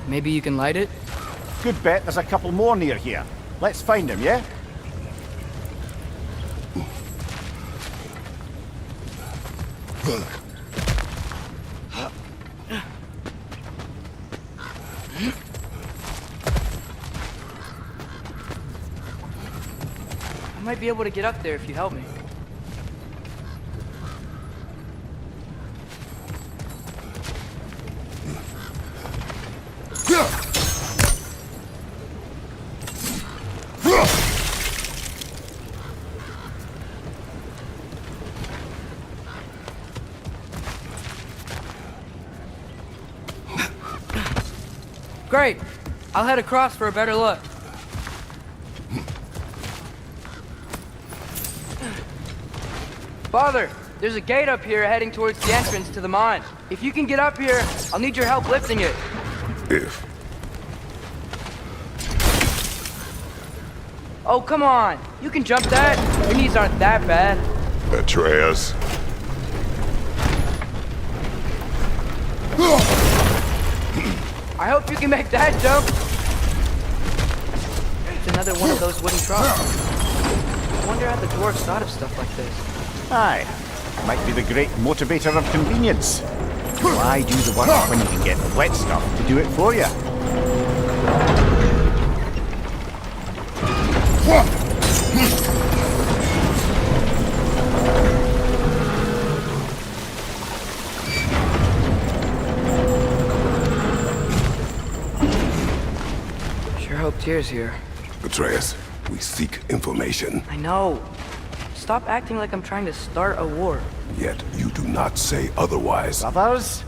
Maybe you can light it? Good bet there's a couple more near here. Let's find them, yeah? I might be able to get up there if you help me. Great. I'll head across for a better look. Father, there's a gate up here heading towards the entrance to the mine. If you can get up here, I'll need your help lifting it. If. Oh, come on. You can jump that. Your knees aren't that bad. Atreus, I hope you can make that jump. It's another one of those wooden troughs. I wonder how the dwarves thought of stuff like this. Aye. Might be the great motivator of convenience. Why do the work when you can get the wet stuff to do it for you? Sure hope Tyr's here. Atreus, we seek information, I know. Stop acting like I'm trying to start a war. yet you do not say otherwise. Brothers,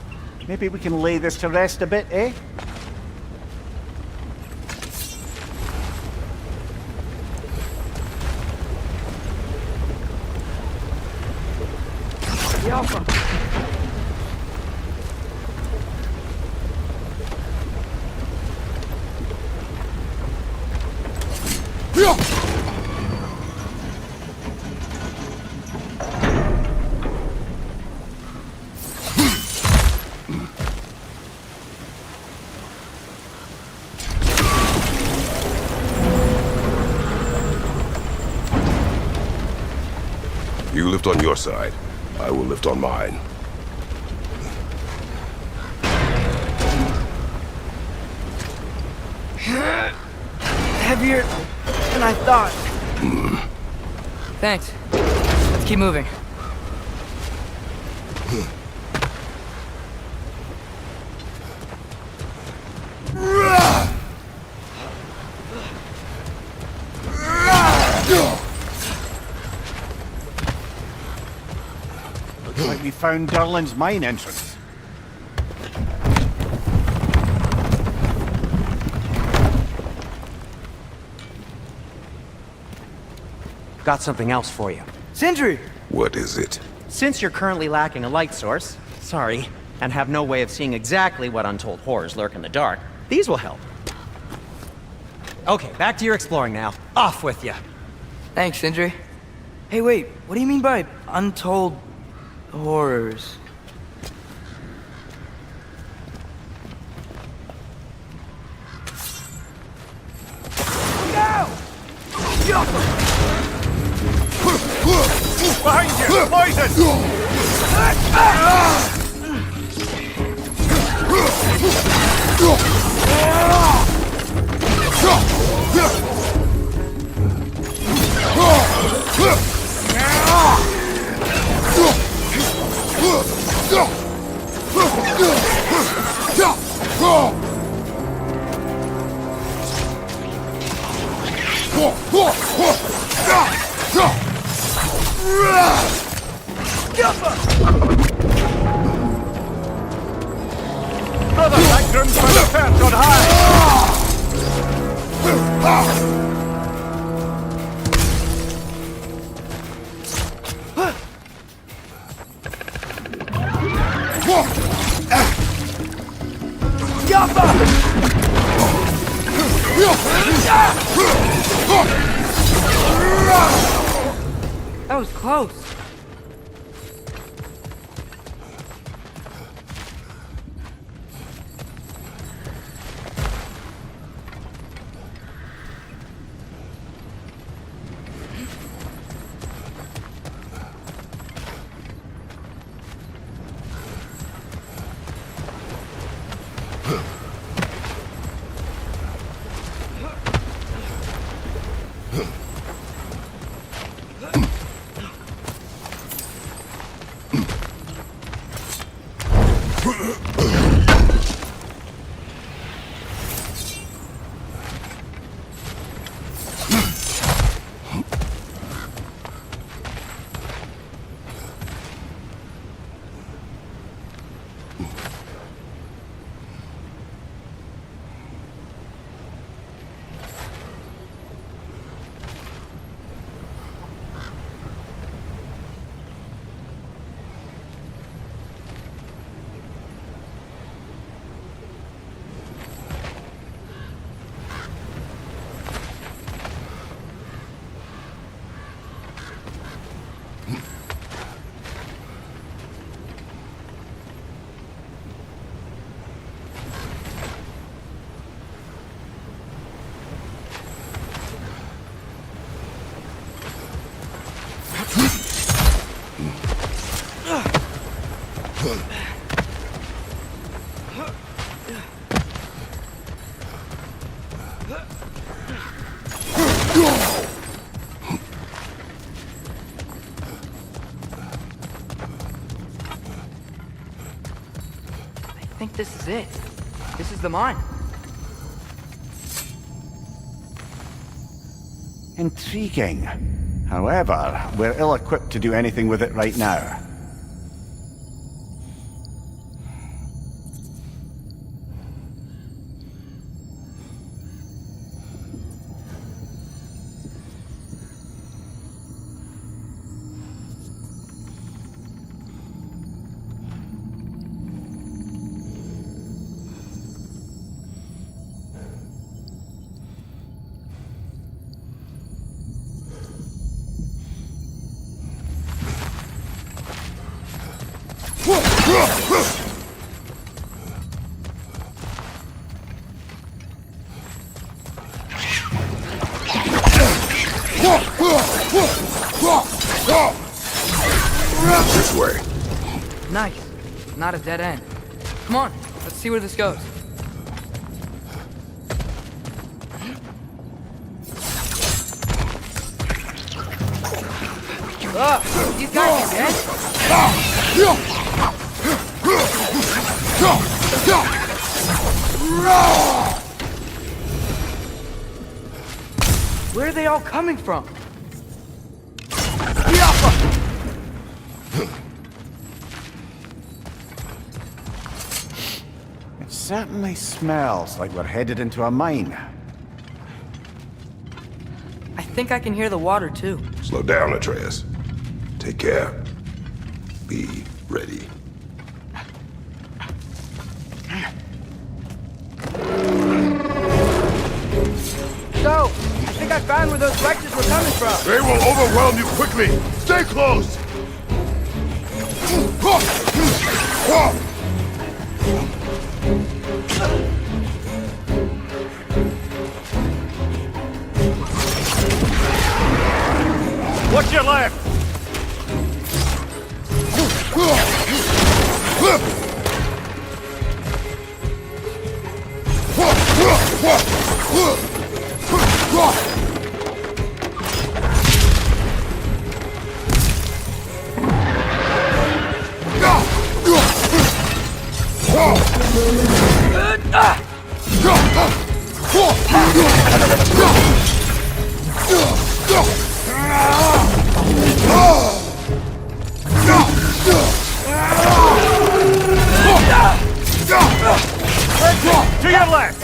maybe we can lay this to rest a bit, eh? The Alpha. You lift on your side. I will lift on mine. Heavier than I thought. Thanks. Let's keep moving. Looks like we found Durlin's mine entrance. Got something else for you. Sindri! What is it? Since you're currently lacking a light source, sorry, and have no way of seeing exactly what untold horrors lurk in the dark, these will help. Okay, back to your exploring now. Off with you. Thanks, Sindri. Hey, wait, what do you mean by untold horrors? Behind you! Poison! Brother, that groom's by the perch on high! That was close. I think this is it. This is the mine. Intriguing. However, we're ill-equipped to do anything with it right now. This way. Nice. Not a dead end. Come on, let's see where this goes. These guys are dead? Where are they all coming from? It certainly smells like we're headed into a mine. I think I can hear the water too. Slow down, Atreus. Take care. Be ready. So, I think I found where those wretches were coming from. They will overwhelm you quickly. Stay close. Watch your left! To your left!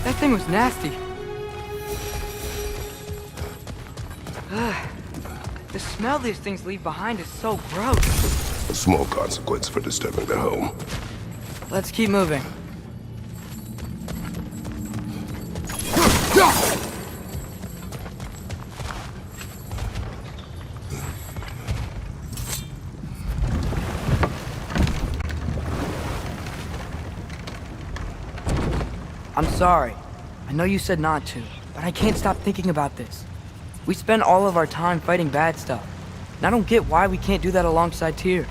That thing was nasty. The smell these things leave behind is so gross. A small consequence for disturbing their home. Let's keep moving. I'm sorry. I know you said not to, but I can't stop thinking about this. We spend all of our time fighting bad stuff, and I don't get why we can't do that alongside Tyr.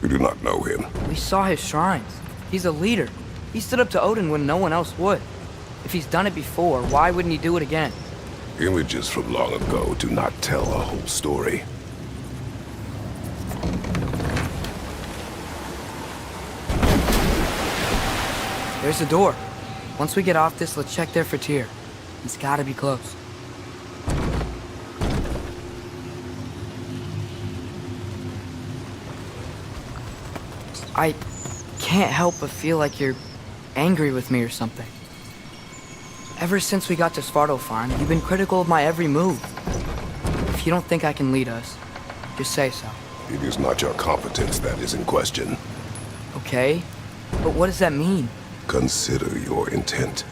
You do not know him. We saw his shrines. He's a leader. He stood up to Odin when no one else would. If he's done it before, why wouldn't he do it again? Images from long ago do not tell a whole story. There's a door. Once we get off this, let's check there for Tyr. He's gotta be close. I can't help but feel like you're angry with me or something. Ever since we got to Svartalfheim, you've been critical of my every move. If you don't think I can lead us, just say so. It is not your competence that is in question. Okay? But what does that mean? Consider your intent.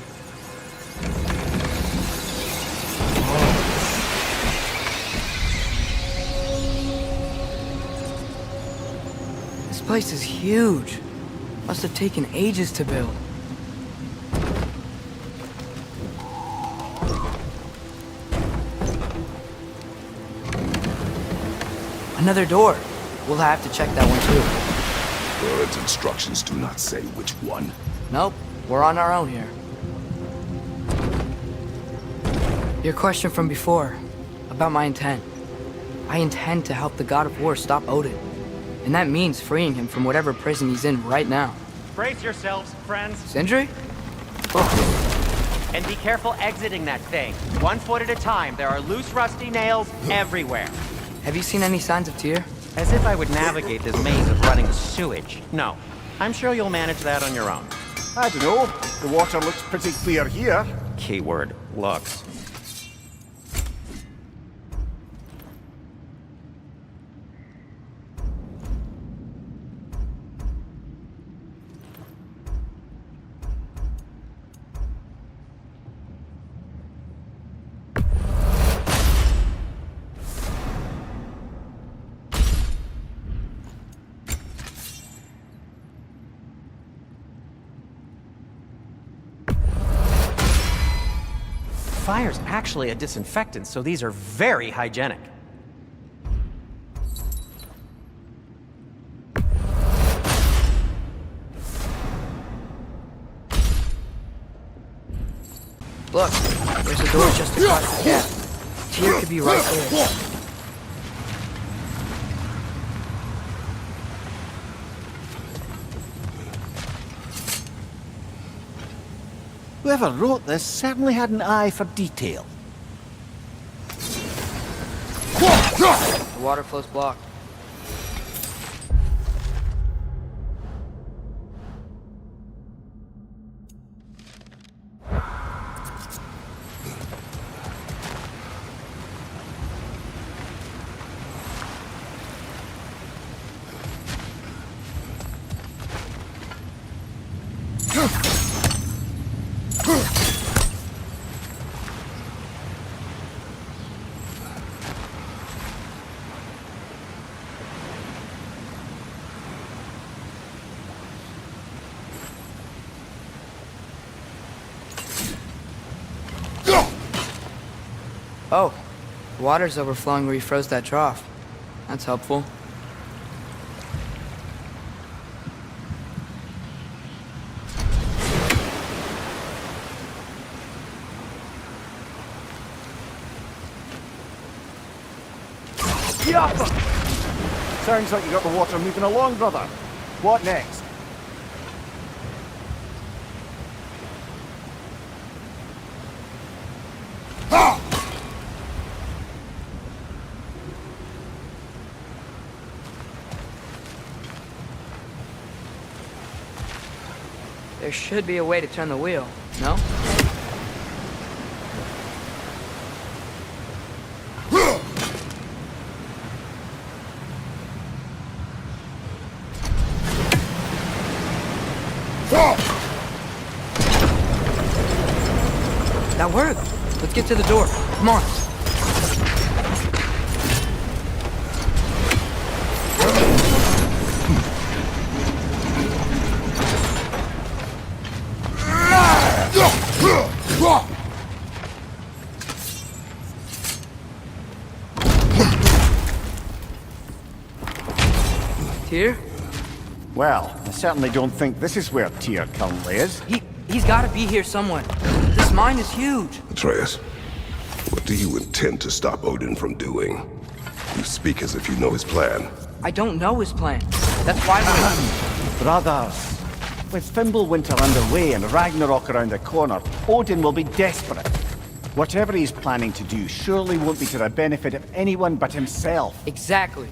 This place is huge. Must have taken ages to build. Another door. We'll have to check that one too. Current instructions do not say which one. Nope, we're on our own here. Your question from before, about my intent. I intend to help the God of War stop Odin. And that means freeing him from whatever prison he's in right now. Brace yourselves, friends, Sindri? and be careful exiting that thing. 1 foot at a time. There are loose, rusty nails everywhere. Have you seen any signs of Tyr? As if I would navigate this maze of running sewage. No. I'm sure you'll manage that on your own. I don't know. The water looks pretty clear here. Keyword, looks. Fire's actually a disinfectant, so these are very hygienic. Look, there's a door just across the gap. Tyr could be right there. Whoever wrote this certainly had an eye for detail. The water flow's blocked. Oh, water's overflowing where you froze that trough. That's helpful. Sounds like you got the water moving along, brother. What next? There should be a way to turn the wheel, no? That worked! Let's get to the door. Come on. Tyr? Well, I certainly don't think this is where Tyr currently is. He's gotta be here somewhere. This mine is huge. Atreus, what do you intend to stop Odin from doing? You speak as if you know his plan. I don't know his plan. That's why we're Brothers, with Fimbulwinter underway and Ragnarok around the corner, Odin will be desperate. Whatever he's planning to do surely won't be to the benefit of anyone but himself. Exactly.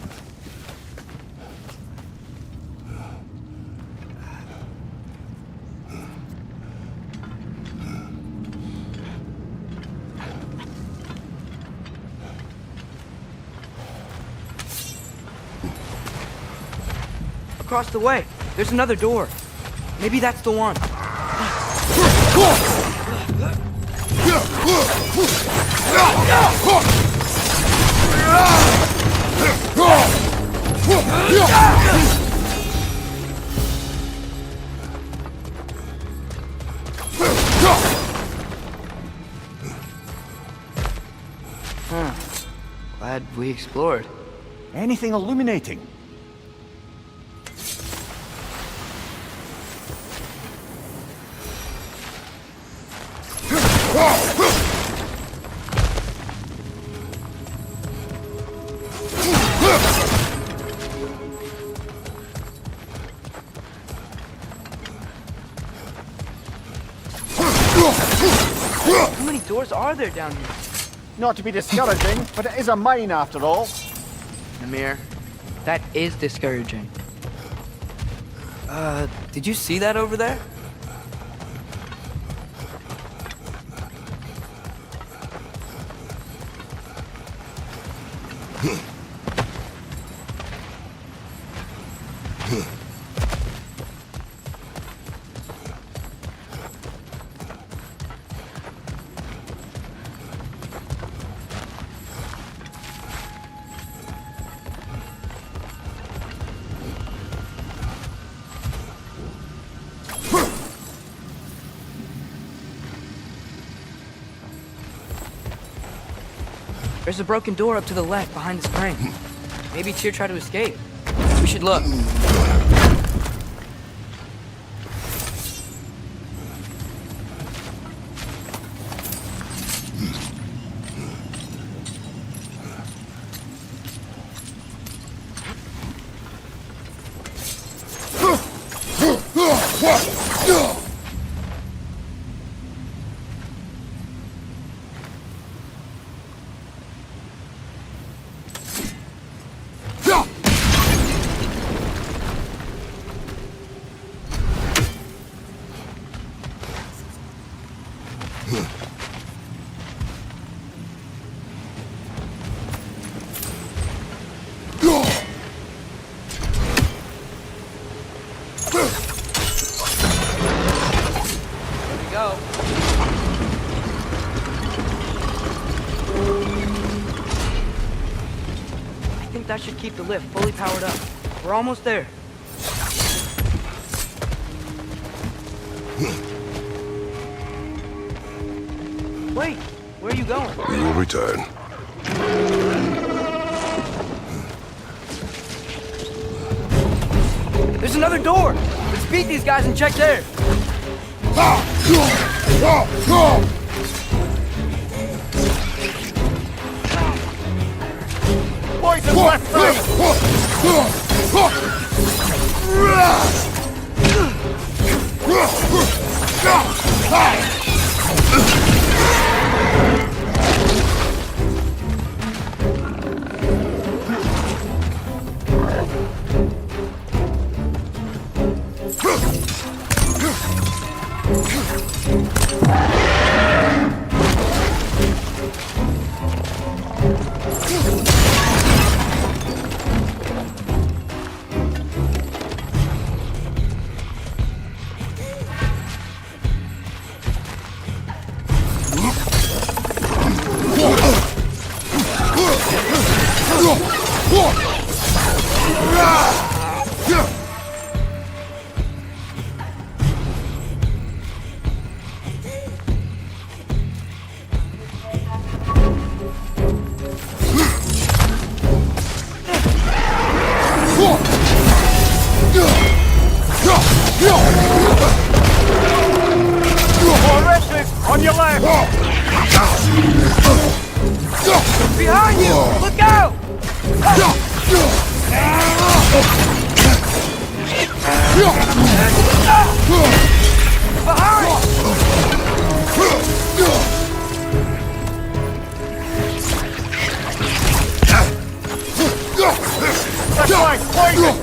Across the way, there's another door. Maybe that's the one. Glad we explored. Anything illuminating? How many doors are there down here? Not to be discouraging, but it is a mine after all. Amir, that is discouraging. Did you see that over there? There's a broken door up to the left behind the spring. Maybe Tyr tried to escape. We should look. Go. I think that should keep the lift fully powered up. We're almost there. Wait, where are you going? We will return. There's another door! Let's beat these guys and check there! Poison left on your left! Behind you! Look out! That's right, poison!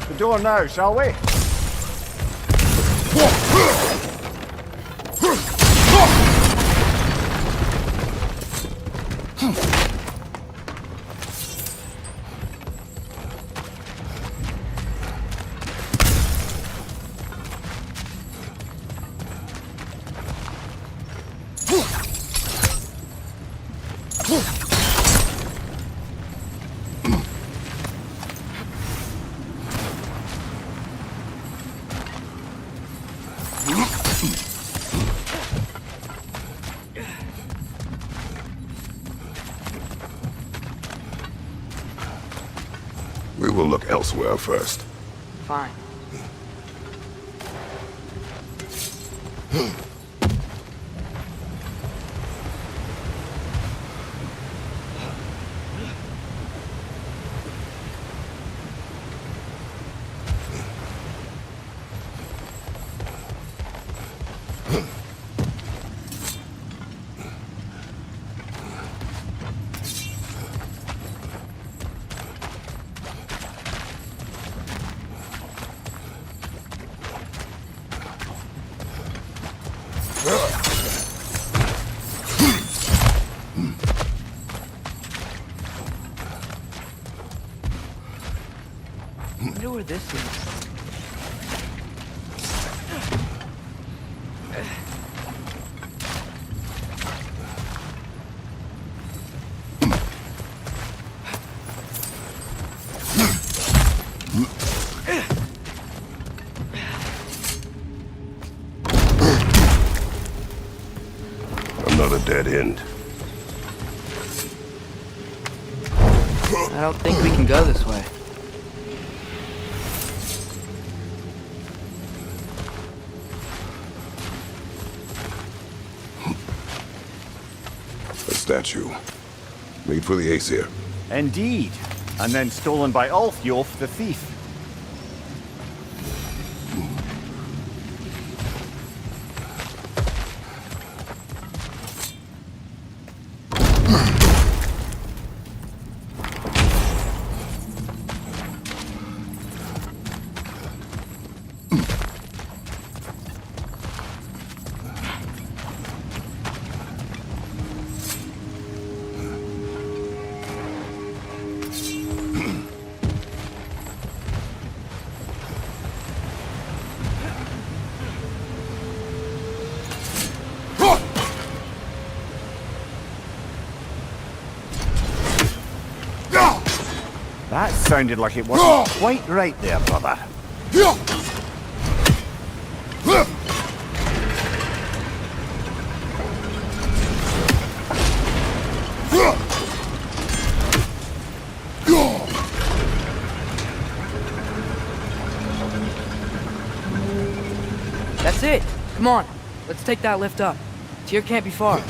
The door now, shall we? We will look elsewhere first. Fine. I wonder where this is. Another dead end. I don't think we can go this way. A statue. Made for the Aesir. Indeed. And then stolen by Ulfjolf the thief. That sounded like it wasn't quite right there, brother. That's it! Come on, let's take that lift up. Tyr can't be far.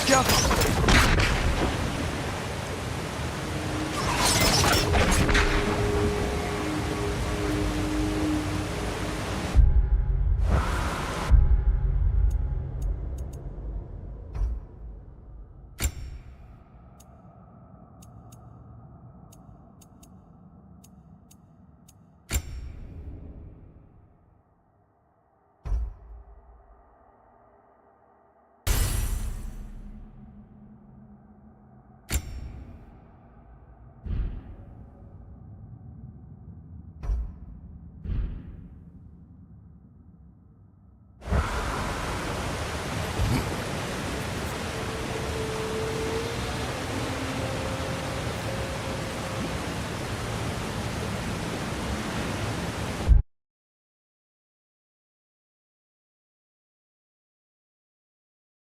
Jump!